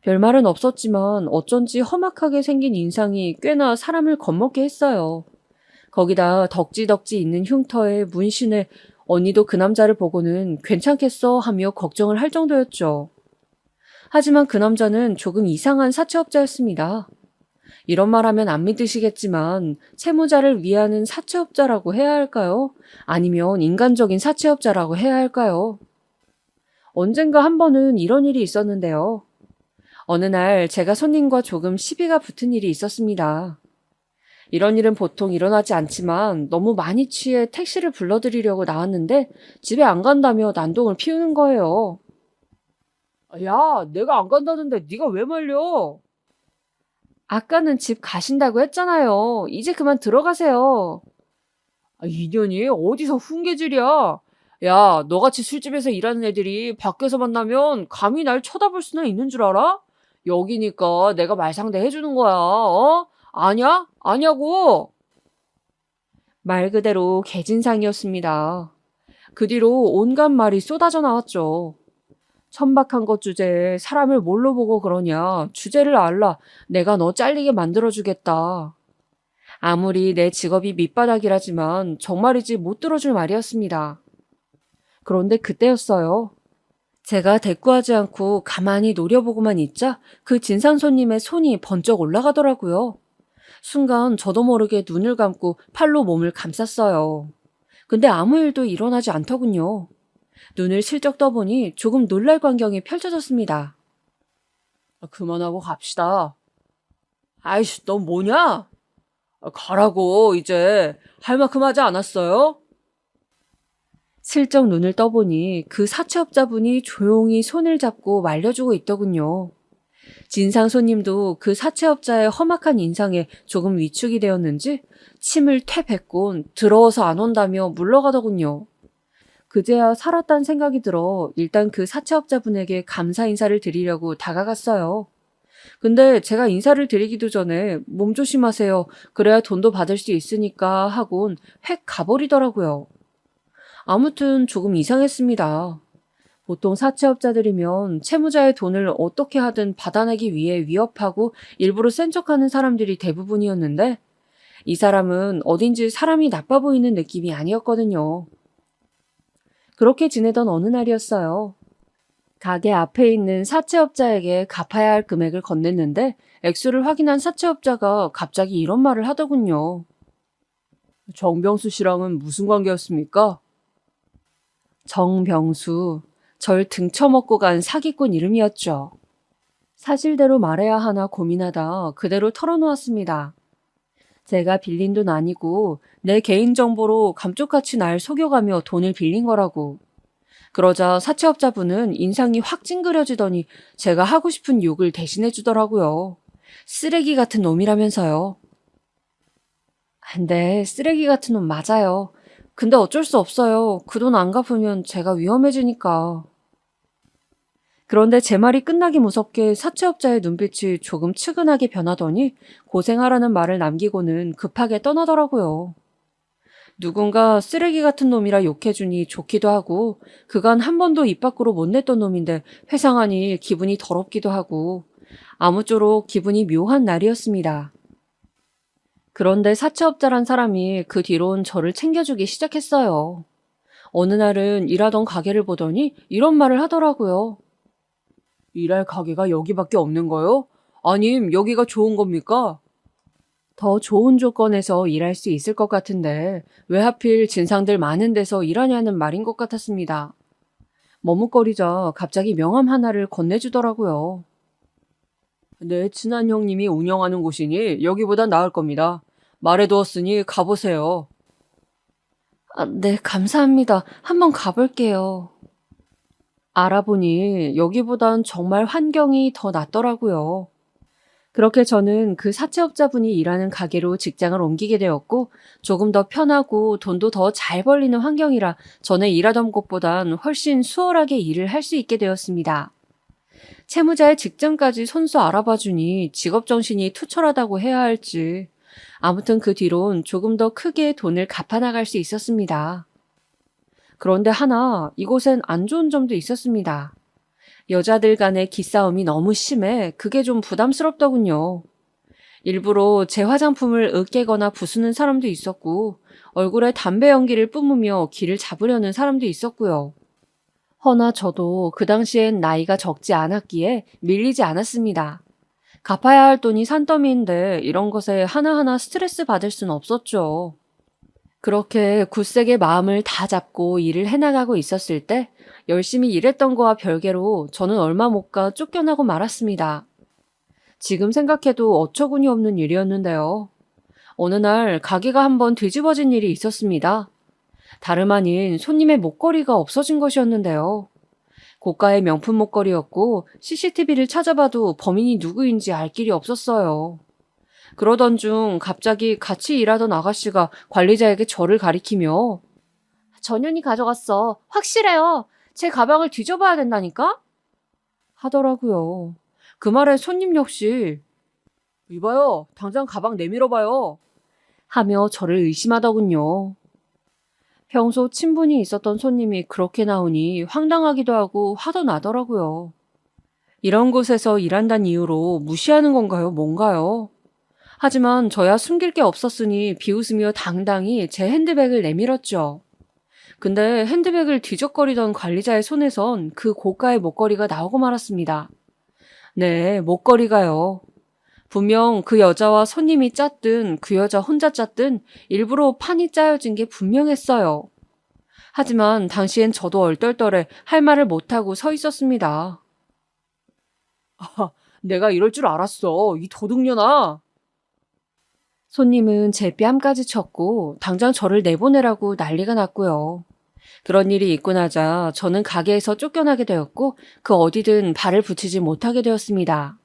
별말은 없었지만 어쩐지 험악하게 생긴 인상이 꽤나 사람을 겁먹게 했어요. 거기다 덕지덕지 있는 흉터에 문신에 언니도 그 남자를 보고는 괜찮겠어 하며 걱정을 할 정도였죠. 하지만 그 남자는 조금 이상한 사채업자였습니다. 이런 말 하면 안 믿으시겠지만 채무자를 위하는 사채업자라고 해야 할까요? 아니면 인간적인 사채업자라고 해야 할까요? 언젠가 한 번은 이런 일이 있었는데요. 어느 날 제가 손님과 조금 시비가 붙은 일이 있었습니다. 이런 일은 보통 일어나지 않지만 너무 많이 취해 택시를 불러드리려고 나왔는데 집에 안 간다며 난동을 피우는 거예요. 야, 내가 안 간다는데 네가 왜 말려? 아까는 집 가신다고 했잖아요. 이제 그만 들어가세요. 이년이 어디서 훈계질이야? 야, 너같이 술집에서 일하는 애들이 밖에서 만나면 감히 날 쳐다볼 수는 있는 줄 알아? 여기니까 내가 말상대 해주는 거야, 어? 아냐? 아냐고! 말 그대로 개진상이었습니다. 그 뒤로 온갖 말이 쏟아져 나왔죠. 천박한 것 주제에 사람을 뭘로 보고 그러냐. 주제를 알라. 내가 너 잘리게 만들어주겠다. 아무리 내 직업이 밑바닥이라지만 정말이지 못 들어줄 말이었습니다. 그런데 그때였어요. 제가 대꾸하지 않고 가만히 노려보고만 있자 그 진상 손님의 손이 번쩍 올라가더라고요. 순간 저도 모르게 눈을 감고 팔로 몸을 감쌌어요. 근데 아무 일도 일어나지 않더군요. 눈을 슬쩍 떠보니 조금 놀랄 광경이 펼쳐졌습니다. 그만하고 갑시다. 아이씨, 넌 뭐냐? 가라고, 이제. 할 만큼 하지 않았어요? 슬쩍 눈을 떠보니 그 사채업자분이 조용히 손을 잡고 말려주고 있더군요. 진상 손님도 그 사채업자의 험악한 인상에 조금 위축이 되었는지 침을 퇴 뱉곤 더러워서 안 온다며 물러가더군요. 그제야 살았단 생각이 들어 일단 그 사채업자분에게 감사 인사를 드리려고 다가갔어요. 근데 제가 인사를 드리기도 전에 몸 조심하세요. 그래야 돈도 받을 수 있으니까 하곤 획 가버리더라고요. 아무튼 조금 이상했습니다. 보통 사채업자들이면 채무자의 돈을 어떻게 하든 받아내기 위해 위협하고 일부러 센 척하는 사람들이 대부분이었는데 이 사람은 어딘지 사람이 나빠 보이는 느낌이 아니었거든요. 그렇게 지내던 어느 날이었어요. 가게 앞에 있는 사채업자에게 갚아야 할 금액을 건넸는데 액수를 확인한 사채업자가 갑자기 이런 말을 하더군요. 정병수 씨랑은 무슨 관계였습니까? 정병수, 절 등쳐먹고 간 사기꾼 이름이었죠. 사실대로 말해야 하나 고민하다 그대로 털어놓았습니다. 제가 빌린 돈 아니고 내 개인정보로 감쪽같이 날 속여가며 돈을 빌린 거라고. 그러자 사채업자분은 인상이 확 찡그려지더니 제가 하고 싶은 욕을 대신해 주더라고요. 쓰레기 같은 놈이라면서요. 근데 쓰레기 같은 놈 맞아요. 근데 어쩔 수 없어요. 그 돈 안 갚으면 제가 위험해지니까. 그런데 제 말이 끝나기 무섭게 사채업자의 눈빛이 조금 측은하게 변하더니 고생하라는 말을 남기고는 급하게 떠나더라고요. 누군가 쓰레기 같은 놈이라 욕해주니 좋기도 하고 그간 한 번도 입 밖으로 못 냈던 놈인데 회상하니 기분이 더럽기도 하고 아무쪼록 기분이 묘한 날이었습니다. 그런데 사채업자란 사람이 그 뒤론 저를 챙겨주기 시작했어요. 어느 날은 일하던 가게를 보더니 이런 말을 하더라고요. 일할 가게가 여기밖에 없는 거요? 아님 여기가 좋은 겁니까? 더 좋은 조건에서 일할 수 있을 것 같은데 왜 하필 진상들 많은 데서 일하냐는 말인 것 같았습니다. 머뭇거리자 갑자기 명함 하나를 건네주더라고요. 내 친한 형님이 운영하는 곳이니 여기보단 나을 겁니다. 말해두었으니 가보세요. 네, 감사합니다. 한번 가볼게요. 알아보니 여기보단 정말 환경이 더 낫더라고요. 그렇게 저는 그 사채업자분이 일하는 가게로 직장을 옮기게 되었고 조금 더 편하고 돈도 더 잘 벌리는 환경이라 전에 일하던 곳보단 훨씬 수월하게 일을 할 수 있게 되었습니다. 채무자의 직장까지 손수 알아봐주니 직업정신이 투철하다고 해야 할지 아무튼 그 뒤론 조금 더 크게 돈을 갚아나갈 수 있었습니다. 그런데 하나 이곳엔 안 좋은 점도 있었습니다. 여자들 간의 기싸움이 너무 심해 그게 좀 부담스럽더군요. 일부러 제 화장품을 으깨거나 부수는 사람도 있었고 얼굴에 담배 연기를 뿜으며 기를 잡으려는 사람도 있었고요. 허나 저도 그 당시엔 나이가 적지 않았기에 밀리지 않았습니다. 갚아야 할 돈이 산더미인데 이런 것에 하나하나 스트레스 받을 순 없었죠. 그렇게 굳세게 마음을 다 잡고 일을 해나가고 있었을 때 열심히 일했던 거와 별개로 저는 얼마 못 가 쫓겨나고 말았습니다. 지금 생각해도 어처구니 없는 일이었는데요. 어느 날 가게가 한번 뒤집어진 일이 있었습니다. 다름 아닌 손님의 목걸이가 없어진 것이었는데요. 고가의 명품 목걸이였고 CCTV를 찾아봐도 범인이 누구인지 알 길이 없었어요. 그러던 중 갑자기 같이 일하던 아가씨가 관리자에게 저를 가리키며 전현이 가져갔어. 확실해요. 제 가방을 뒤져봐야 된다니까? 하더라고요. 그 말에 손님 역시 이봐요. 당장 가방 내밀어봐요. 하며 저를 의심하더군요. 평소 친분이 있었던 손님이 그렇게 나오니 황당하기도 하고 화도 나더라고요. 이런 곳에서 일한다는 이유로 무시하는 건가요? 뭔가요? 하지만 저야 숨길 게 없었으니 비웃으며 당당히 제 핸드백을 내밀었죠. 근데 핸드백을 뒤적거리던 관리자의 손에선 그 고가의 목걸이가 나오고 말았습니다. 네, 목걸이가요. 분명 그 여자와 손님이 짰든 그 여자 혼자 짰든 일부러 판이 짜여진 게 분명했어요. 하지만 당시엔 저도 얼떨떨해 할 말을 못하고 서 있었습니다. 아, 내가 이럴 줄 알았어. 이 도둑년아. 손님은 제 뺨까지 쳤고 당장 저를 내보내라고 난리가 났고요. 그런 일이 있고 나자 저는 가게에서 쫓겨나게 되었고 그 어디든 발을 붙이지 못하게 되었습니다.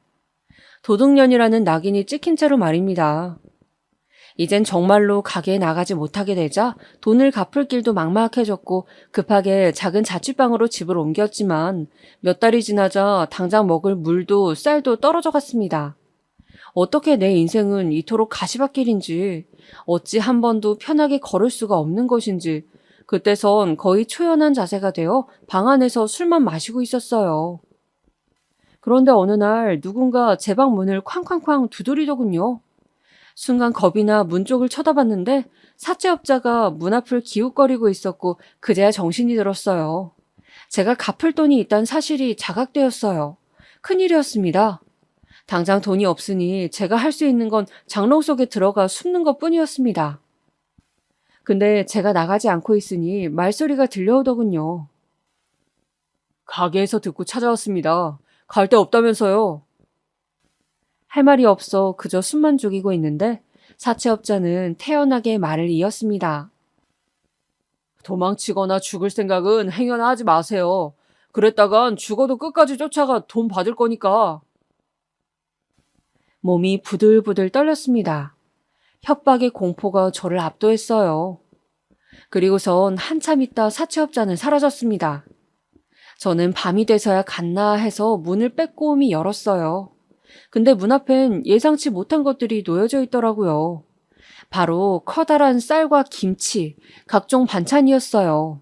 도둑년이라는 낙인이 찍힌 채로 말입니다. 이젠 정말로 가게에 나가지 못하게 되자 돈을 갚을 길도 막막해졌고 급하게 작은 자취방으로 집을 옮겼지만 몇 달이 지나자 당장 먹을 물도 쌀도 떨어져 갔습니다. 어떻게 내 인생은 이토록 가시밭길인지, 어찌 한 번도 편하게 걸을 수가 없는 것인지, 그때선 거의 초연한 자세가 되어 방 안에서 술만 마시고 있었어요. 그런데 어느 날 누군가 제 방 문을 쾅쾅쾅 두드리더군요. 순간 겁이 나 문 쪽을 쳐다봤는데 사채업자가 문 앞을 기웃거리고 있었고 그제야 정신이 들었어요. 제가 갚을 돈이 있다는 사실이 자각되었어요. 큰일이었습니다. 당장 돈이 없으니 제가 할 수 있는 건 장롱 속에 들어가 숨는 것뿐이었습니다. 근데 제가 나가지 않고 있으니 말소리가 들려오더군요. 가게에서 듣고 찾아왔습니다. 갈 데 없다면서요. 할 말이 없어 그저 숨만 죽이고 있는데 사채업자는 태연하게 말을 이었습니다. 도망치거나 죽을 생각은 행여나 하지 마세요. 그랬다간 죽어도 끝까지 쫓아가 돈 받을 거니까. 몸이 부들부들 떨렸습니다. 협박의 공포가 저를 압도했어요. 그리고선 한참 있다 사채업자는 사라졌습니다. 저는 밤이 돼서야 갔나 해서 문을 빼꼼히 열었어요. 근데 문 앞엔 예상치 못한 것들이 놓여져 있더라고요. 바로 커다란 쌀과 김치, 각종 반찬이었어요.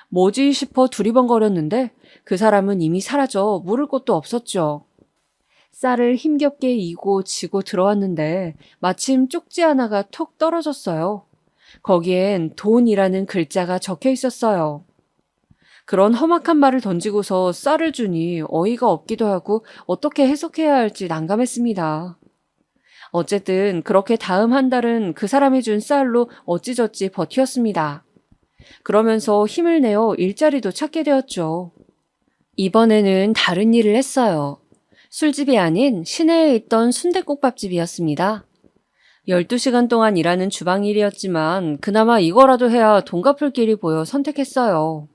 뭐지 싶어 두리번거렸는데 그 사람은 이미 사라져 물을 곳도 없었죠. 쌀을 힘겹게 이고 지고 들어왔는데 마침 쪽지 하나가 톡 떨어졌어요. 거기엔 돈이라는 글자가 적혀 있었어요. 그런 험악한 말을 던지고서 쌀을 주니 어이가 없기도 하고 어떻게 해석해야 할지 난감했습니다. 어쨌든 그렇게 다음 한 달은 그 사람이 준 쌀로 어찌저찌 버티었습니다. 그러면서 힘을 내어 일자리도 찾게 되었죠. 이번에는 다른 일을 했어요. 술집이 아닌 시내에 있던 순댓국밥집이었습니다. 12시간 동안 일하는 주방 일이었지만 그나마 이거라도 해야 돈 갚을 길이 보여 선택했어요.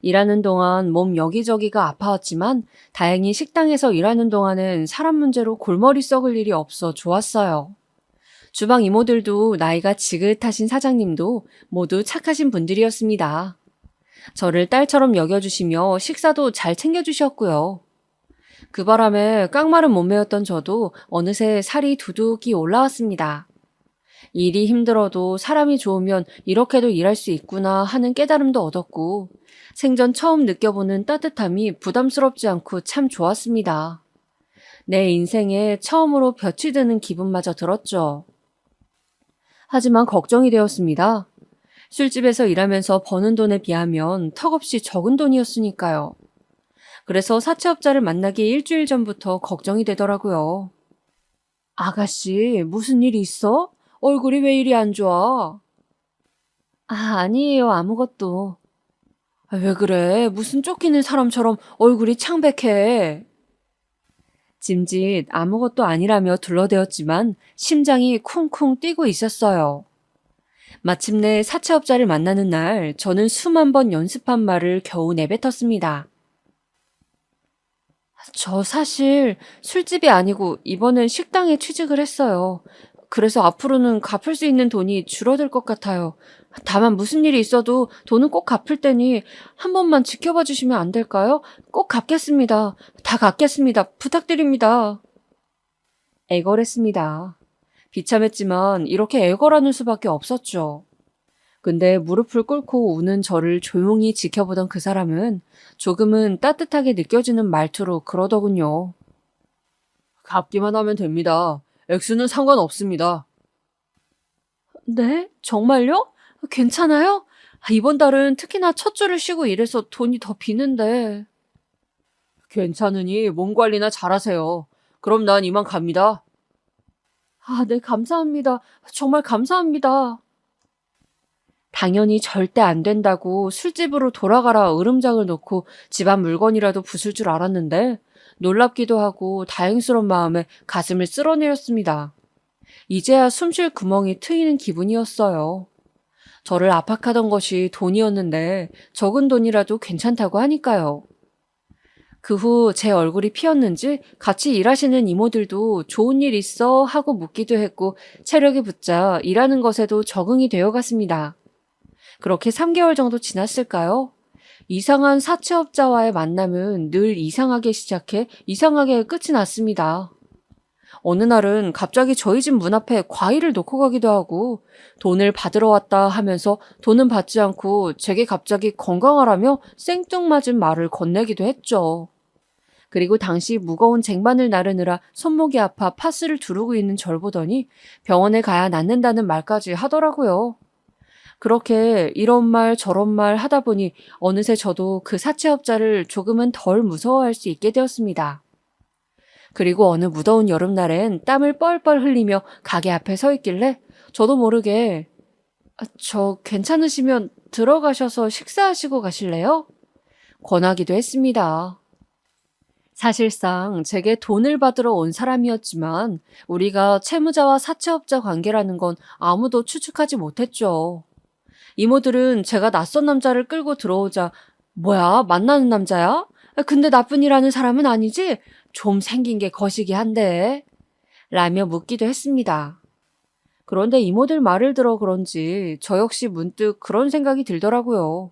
일하는 동안 몸 여기저기가 아파왔지만 다행히 식당에서 일하는 동안은 사람 문제로 골머리 썩을 일이 없어 좋았어요. 주방 이모들도 나이가 지긋하신 사장님도 모두 착하신 분들이었습니다. 저를 딸처럼 여겨주시며 식사도 잘 챙겨주셨고요. 그 바람에 깡마른 몸매였던 저도 어느새 살이 두둑이 올라왔습니다. 일이 힘들어도 사람이 좋으면 이렇게도 일할 수 있구나 하는 깨달음도 얻었고 생전 처음 느껴보는 따뜻함이 부담스럽지 않고 참 좋았습니다. 내 인생에 처음으로 볕이 드는 기분마저 들었죠. 하지만 걱정이 되었습니다. 술집에서 일하면서 버는 돈에 비하면 턱없이 적은 돈이었으니까요. 그래서 사채업자를 만나기 일주일 전부터 걱정이 되더라고요. 아가씨, 무슨 일 있어? 얼굴이 왜 이리 안 좋아? 아니에요, 아무것도. 왜 그래? 무슨 쫓기는 사람처럼 얼굴이 창백해. 짐짓 아무것도 아니라며 둘러대었지만 심장이 쿵쿵 뛰고 있었어요. 마침내 사채업자를 만나는 날 저는 수만 번 연습한 말을 겨우 내뱉었습니다. 저 사실 술집이 아니고 이번엔 식당에 취직을 했어요. 그래서 앞으로는 갚을 수 있는 돈이 줄어들 것 같아요. 다만 무슨 일이 있어도 돈은 꼭 갚을 테니 한 번만 지켜봐 주시면 안 될까요? 꼭 갚겠습니다. 다 갚겠습니다. 부탁드립니다. 애걸했습니다. 비참했지만 이렇게 애걸하는 수밖에 없었죠. 근데 무릎을 꿇고 우는 저를 조용히 지켜보던 그 사람은 조금은 따뜻하게 느껴지는 말투로 그러더군요. 갚기만 하면 됩니다. 액수는 상관없습니다. 네? 정말요? 괜찮아요? 이번 달은 특히나 첫 줄을 쉬고 일해서 돈이 더 비는데. 괜찮으니 몸 관리나 잘하세요. 그럼 난 이만 갑니다. 네, 감사합니다. 정말 감사합니다. 당연히 절대 안 된다고 술집으로 돌아가라 으름장을 놓고 집안 물건이라도 부술 줄 알았는데 놀랍기도 하고 다행스러운 마음에 가슴을 쓸어내렸습니다. 이제야 숨쉴 구멍이 트이는 기분이었어요. 저를 압박하던 것이 돈이었는데 적은 돈이라도 괜찮다고 하니까요. 그 후 제 얼굴이 피었는지 같이 일하시는 이모들도 좋은 일 있어 하고 묻기도 했고 체력이 붙자 일하는 것에도 적응이 되어 갔습니다. 그렇게 3개월 정도 지났을까요? 이상한 사채업자와의 만남은 늘 이상하게 시작해 이상하게 끝이 났습니다. 어느 날은 갑자기 저희 집 문 앞에 과일을 놓고 가기도 하고 돈을 받으러 왔다 하면서 돈은 받지 않고 제게 갑자기 건강하라며 생뚱맞은 말을 건네기도 했죠. 그리고 당시 무거운 쟁반을 나르느라 손목이 아파 파스를 두르고 있는 절 보더니 병원에 가야 낫는다는 말까지 하더라고요. 그렇게 이런 말 저런 말 하다 보니 어느새 저도 그 사채업자를 조금은 덜 무서워할 수 있게 되었습니다. 그리고 어느 무더운 여름날엔 땀을 뻘뻘 흘리며 가게 앞에 서 있길래 저도 모르게 저 괜찮으시면 들어가셔서 식사하시고 가실래요? 권하기도 했습니다. 사실상 제게 돈을 받으러 온 사람이었지만 우리가 채무자와 사채업자 관계라는 건 아무도 추측하지 못했죠. 이모들은 제가 낯선 남자를 끌고 들어오자 뭐야 만나는 남자야? 근데 나쁜 일 하는 사람은 아니지? 좀 생긴 게 거시기 한데 라며 묻기도 했습니다. 그런데 이모들 말을 들어 그런지 저 역시 문득 그런 생각이 들더라고요.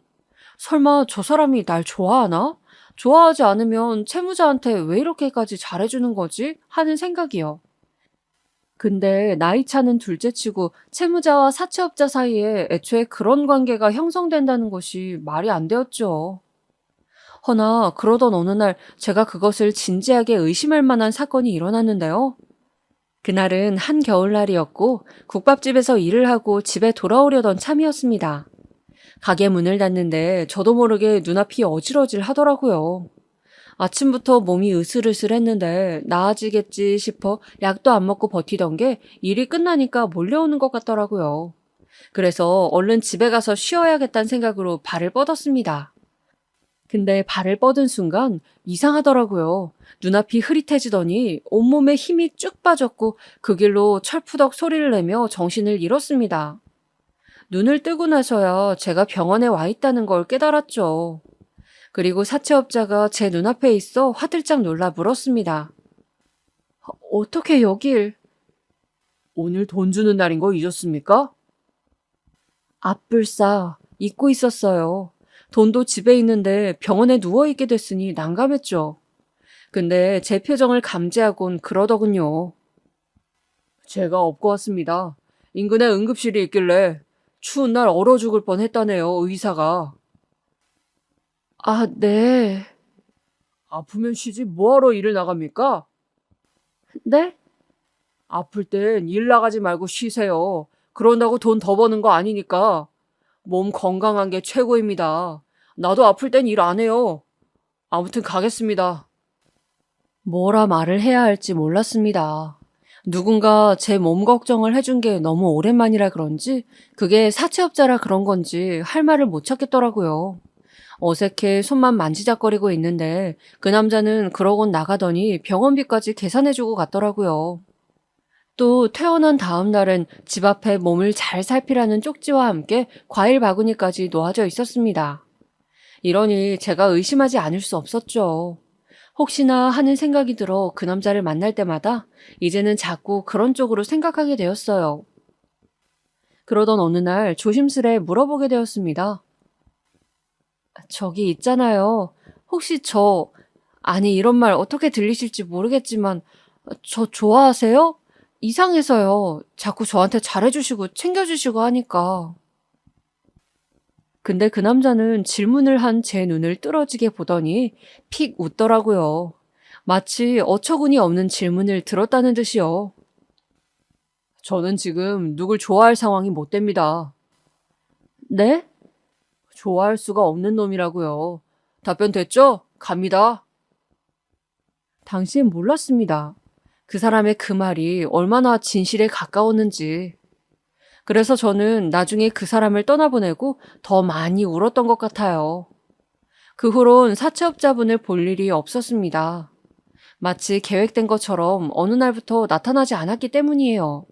설마 저 사람이 날 좋아하나? 좋아하지 않으면 채무자한테 왜 이렇게까지 잘해주는 거지? 하는 생각이요. 근데 나이 차는 둘째치고 채무자와 사채업자 사이에 애초에 그런 관계가 형성된다는 것이 말이 안 되었죠. 허나 그러던 어느 날 제가 그것을 진지하게 의심할 만한 사건이 일어났는데요. 그날은 한겨울날이었고 국밥집에서 일을 하고 집에 돌아오려던 참이었습니다. 가게 문을 닫는데 저도 모르게 눈앞이 어질어질 하더라고요. 아침부터 몸이 으슬으슬했는데 나아지겠지 싶어 약도 안 먹고 버티던 게 일이 끝나니까 몰려오는 것 같더라고요. 그래서 얼른 집에 가서 쉬어야겠다는 생각으로 발을 뻗었습니다. 근데 발을 뻗은 순간 이상하더라고요. 눈앞이 흐릿해지더니 온몸에 힘이 쭉 빠졌고 그 길로 철푸덕 소리를 내며 정신을 잃었습니다. 눈을 뜨고 나서야 제가 병원에 와 있다는 걸 깨달았죠. 그리고 사채업자가 제 눈앞에 있어 화들짝 놀라 물었습니다. 어떻게 여길? 오늘 돈 주는 날인 거 잊었습니까? 앞불싸 잊고 있었어요. 돈도 집에 있는데 병원에 누워있게 됐으니 난감했죠. 근데 제 표정을 감지하곤 그러더군요. 제가 업고 왔습니다. 인근에 응급실이 있길래 추운 날 얼어 죽을 뻔했다네요, 의사가. 아, 네. 아프면 쉬지 뭐하러 일을 나갑니까? 네? 아플 땐 일 나가지 말고 쉬세요. 그런다고 돈 더 버는 거 아니니까. 몸 건강한 게 최고입니다. 나도 아플 땐 일 안 해요. 아무튼 가겠습니다. 뭐라 말을 해야 할지 몰랐습니다. 누군가 제 몸 걱정을 해준 게 너무 오랜만이라 그런지 그게 사채업자라 그런 건지 할 말을 못 찾겠더라고요. 어색해 손만 만지작거리고 있는데 그 남자는 그러곤 나가더니 병원비까지 계산해주고 갔더라고요. 또 퇴원한 다음 날은 집 앞에 몸을 잘 살피라는 쪽지와 함께 과일 바구니까지 놓아져 있었습니다. 이러니 제가 의심하지 않을 수 없었죠. 혹시나 하는 생각이 들어 그 남자를 만날 때마다 이제는 자꾸 그런 쪽으로 생각하게 되었어요. 그러던 어느 날 조심스레 물어보게 되었습니다. 저기 있잖아요. 혹시 아니 이런 말 어떻게 들리실지 모르겠지만 저 좋아하세요? 이상해서요. 자꾸 저한테 잘해주시고 챙겨주시고 하니까. 근데 그 남자는 질문을 한 제 눈을 뚫어지게 보더니 픽 웃더라고요. 마치 어처구니 없는 질문을 들었다는 듯이요. 저는 지금 누굴 좋아할 상황이 못 됩니다. 네? 좋아할 수가 없는 놈이라고요. 답변 됐죠? 갑니다. 당시엔 몰랐습니다. 그 사람의 그 말이 얼마나 진실에 가까웠는지. 그래서 저는 나중에 그 사람을 떠나보내고 더 많이 울었던 것 같아요. 그 후론 사채업자분을 볼 일이 없었습니다. 마치 계획된 것처럼 어느 날부터 나타나지 않았기 때문이에요.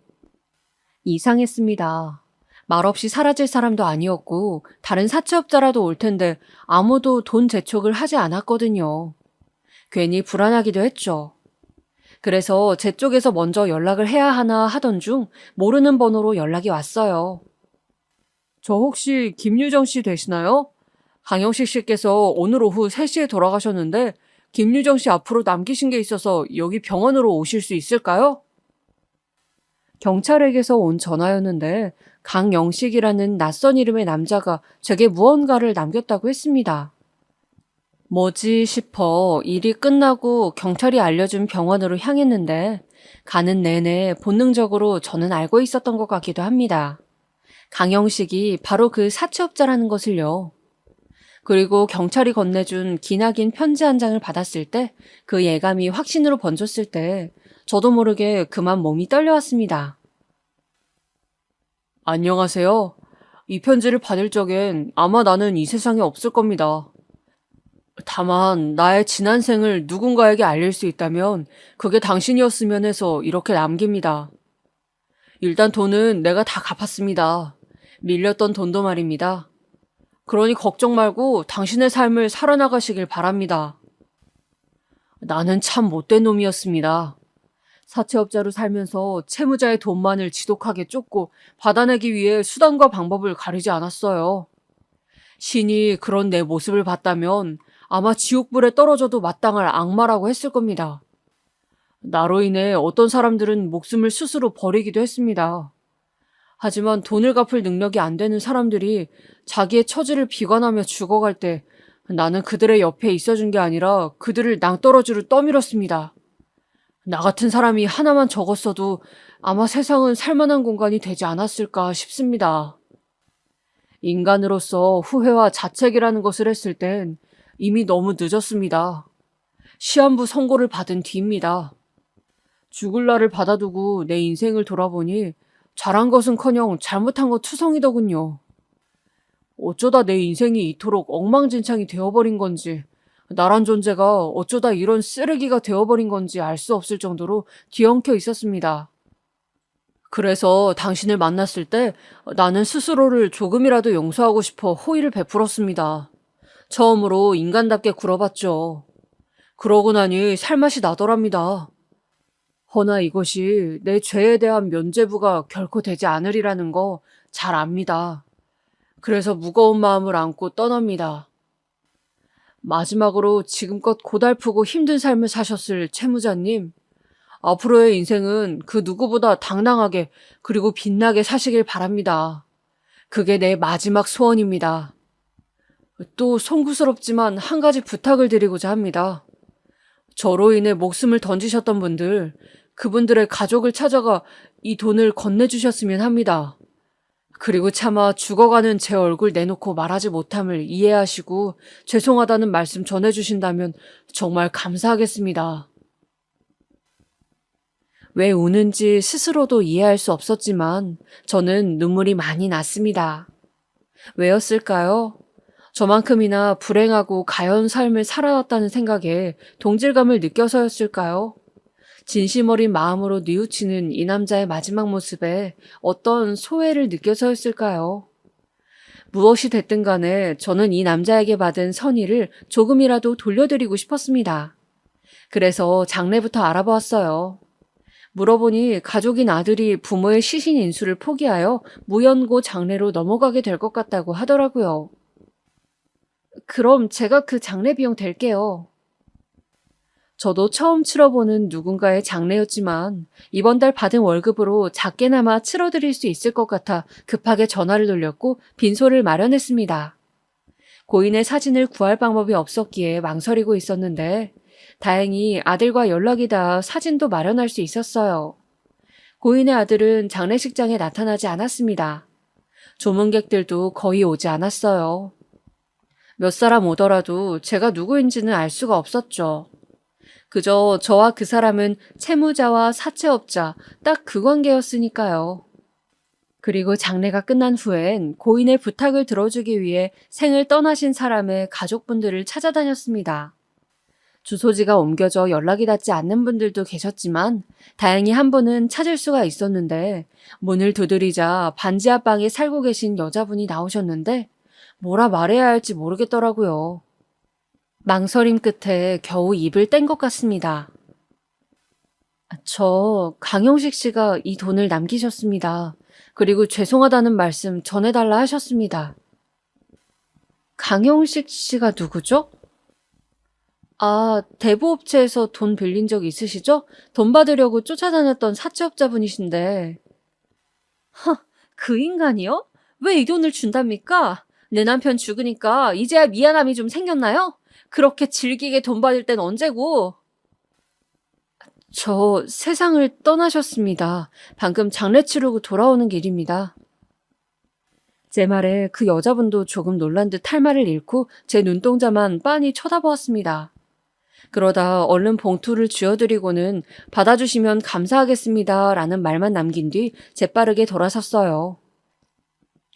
이상했습니다. 말없이 사라질 사람도 아니었고 다른 사채업자라도 올 텐데 아무도 돈 재촉을 하지 않았거든요. 괜히 불안하기도 했죠. 그래서 제 쪽에서 먼저 연락을 해야 하나 하던 중 모르는 번호로 연락이 왔어요. 저 혹시 김유정 씨 되시나요? 강영식 씨께서 오늘 오후 3시에 돌아가셨는데 김유정 씨 앞으로 남기신 게 있어서 여기 병원으로 오실 수 있을까요? 경찰에게서 온 전화였는데 강영식이라는 낯선 이름의 남자가 제게 무언가를 남겼다고 했습니다. 뭐지 싶어 일이 끝나고 경찰이 알려준 병원으로 향했는데 가는 내내 본능적으로 저는 알고 있었던 것 같기도 합니다. 강영식이 바로 그 사채업자라는 것을요. 그리고 경찰이 건네준 기나긴 편지 한 장을 받았을 때 그 예감이 확신으로 번졌을 때 저도 모르게 그만 몸이 떨려왔습니다. 안녕하세요. 이 편지를 받을 적엔 아마 나는 이 세상에 없을 겁니다. 다만 나의 지난 생을 누군가에게 알릴 수 있다면 그게 당신이었으면 해서 이렇게 남깁니다. 일단 돈은 내가 다 갚았습니다. 밀렸던 돈도 말입니다. 그러니 걱정 말고 당신의 삶을 살아나가시길 바랍니다. 나는 참 못된 놈이었습니다. 사채업자로 살면서 채무자의 돈만을 지독하게 쫓고 받아내기 위해 수단과 방법을 가리지 않았어요. 신이 그런 내 모습을 봤다면 아마 지옥불에 떨어져도 마땅할 악마라고 했을 겁니다. 나로 인해 어떤 사람들은 목숨을 스스로 버리기도 했습니다. 하지만 돈을 갚을 능력이 안 되는 사람들이 자기의 처지를 비관하며 죽어갈 때 나는 그들의 옆에 있어준 게 아니라 그들을 낭떠러지로 떠밀었습니다. 나 같은 사람이 하나만 적었어도 아마 세상은 살만한 공간이 되지 않았을까 싶습니다. 인간으로서 후회와 자책이라는 것을 했을 땐 이미 너무 늦었습니다. 시한부 선고를 받은 뒤입니다. 죽을 날을 받아두고 내 인생을 돌아보니 잘한 것은커녕 잘못한 것 투성이더군요. 어쩌다 내 인생이 이토록 엉망진창이 되어버린 건지, 나란 존재가 어쩌다 이런 쓰레기가 되어버린 건지 알 수 없을 정도로 뒤엉켜 있었습니다. 그래서 당신을 만났을 때 나는 스스로를 조금이라도 용서하고 싶어 호의를 베풀었습니다. 처음으로 인간답게 굴어봤죠. 그러고 나니 살맛이 나더랍니다. 허나 이것이 내 죄에 대한 면죄부가 결코 되지 않으리라는 거 잘 압니다. 그래서 무거운 마음을 안고 떠납니다. 마지막으로 지금껏 고달프고 힘든 삶을 사셨을 채무자님, 앞으로의 인생은 그 누구보다 당당하게 그리고 빛나게 사시길 바랍니다. 그게 내 마지막 소원입니다. 또 송구스럽지만 한 가지 부탁을 드리고자 합니다. 저로 인해 목숨을 던지셨던 분들, 그분들의 가족을 찾아가 이 돈을 건네주셨으면 합니다. 그리고 차마 죽어가는 제 얼굴 내놓고 말하지 못함을 이해하시고 죄송하다는 말씀 전해주신다면 정말 감사하겠습니다. 왜 우는지 스스로도 이해할 수 없었지만 저는 눈물이 많이 났습니다. 왜였을까요? 저만큼이나 불행하고 가여운 삶을 살아왔다는 생각에 동질감을 느껴서였을까요? 진심 어린 마음으로 뉘우치는 이 남자의 마지막 모습에 어떤 소외를 느껴서였을까요? 무엇이 됐든 간에 저는 이 남자에게 받은 선의를 조금이라도 돌려드리고 싶었습니다. 그래서 장례부터 알아보았어요. 물어보니 가족인 아들이 부모의 시신 인수를 포기하여 무연고 장례로 넘어가게 될 것 같다고 하더라고요. 그럼 제가 그 장례 비용 댈게요. 저도 처음 치러보는 누군가의 장례였지만 이번 달 받은 월급으로 작게나마 치러드릴 수 있을 것 같아 급하게 전화를 돌렸고 빈소를 마련했습니다. 고인의 사진을 구할 방법이 없었기에 망설이고 있었는데 다행히 아들과 연락이 닿아 사진도 마련할 수 있었어요. 고인의 아들은 장례식장에 나타나지 않았습니다. 조문객들도 거의 오지 않았어요. 몇 사람 오더라도 제가 누구인지는 알 수가 없었죠. 그저 저와 그 사람은 채무자와 사채업자 딱 그 관계였으니까요. 그리고 장례가 끝난 후엔 고인의 부탁을 들어주기 위해 생을 떠나신 사람의 가족분들을 찾아다녔습니다. 주소지가 옮겨져 연락이 닿지 않는 분들도 계셨지만 다행히 한 분은 찾을 수가 있었는데 문을 두드리자 반지 앞방에 살고 계신 여자분이 나오셨는데 뭐라 말해야 할지 모르겠더라고요. 망설임 끝에 겨우 입을 뗀 것 같습니다. 저 강영식 씨가 이 돈을 남기셨습니다. 그리고 죄송하다는 말씀 전해달라 하셨습니다. 강영식 씨가 누구죠? 아, 대부업체에서 돈 빌린 적 있으시죠? 돈 받으려고 쫓아다녔던 사채업자분이신데. 그 인간이요? 왜 이 돈을 준답니까? 내 남편 죽으니까 이제야 미안함이 좀 생겼나요? 그렇게 질기게 돈 받을 땐 언제고? 저 세상을 떠나셨습니다. 방금 장례 치르고 돌아오는 길입니다. 제 말에 그 여자분도 조금 놀란 듯 할 말을 잃고 제 눈동자만 빤히 쳐다보았습니다. 그러다 얼른 봉투를 쥐어드리고는 받아주시면 감사하겠습니다 라는 말만 남긴 뒤 재빠르게 돌아섰어요.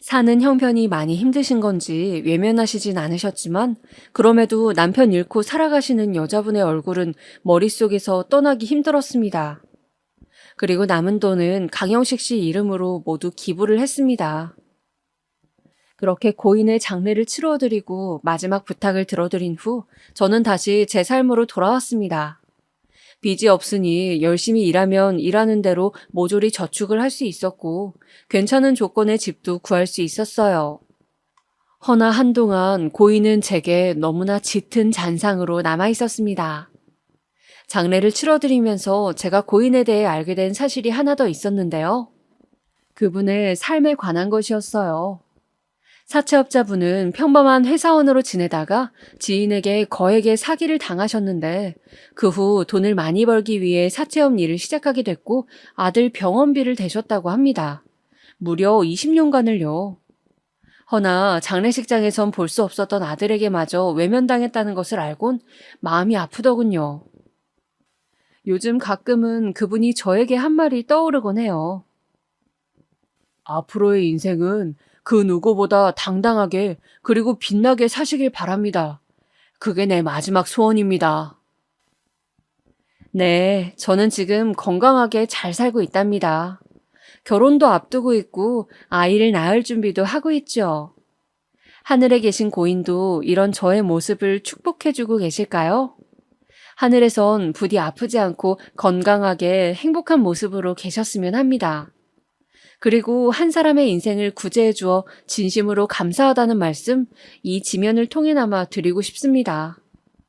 사는 형편이 많이 힘드신 건지 외면하시진 않으셨지만 그럼에도 남편 잃고 살아가시는 여자분의 얼굴은 머릿속에서 떠나기 힘들었습니다. 그리고 남은 돈은 강영식 씨 이름으로 모두 기부를 했습니다. 그렇게 고인의 장례를 치러드리고 마지막 부탁을 들어드린 후 저는 다시 제 삶으로 돌아왔습니다. 빚이 없으니 열심히 일하면 일하는 대로 모조리 저축을 할 수 있었고 괜찮은 조건의 집도 구할 수 있었어요. 허나 한동안 고인은 제게 너무나 짙은 잔상으로 남아 있었습니다. 장례를 치러드리면서 제가 고인에 대해 알게 된 사실이 하나 더 있었는데요. 그분의 삶에 관한 것이었어요. 사채업자분은 평범한 회사원으로 지내다가 지인에게 거액의 사기를 당하셨는데 그 후 돈을 많이 벌기 위해 사채업 일을 시작하게 됐고 아들 병원비를 대셨다고 합니다. 무려 20년간을요. 허나 장례식장에선 볼 수 없었던 아들에게마저 외면당했다는 것을 알곤 마음이 아프더군요. 요즘 가끔은 그분이 저에게 한 말이 떠오르곤 해요. 앞으로의 인생은 그 누구보다 당당하게 그리고 빛나게 사시길 바랍니다. 그게 내 마지막 소원입니다. 네, 저는 지금 건강하게 잘 살고 있답니다. 결혼도 앞두고 있고 아이를 낳을 준비도 하고 있죠. 하늘에 계신 고인도 이런 저의 모습을 축복해주고 계실까요? 하늘에선 부디 아프지 않고 건강하게 행복한 모습으로 계셨으면 합니다. 그리고 한 사람의 인생을 구제해 주어 진심으로 감사하다는 말씀, 이 지면을 통해나마 드리고 싶습니다.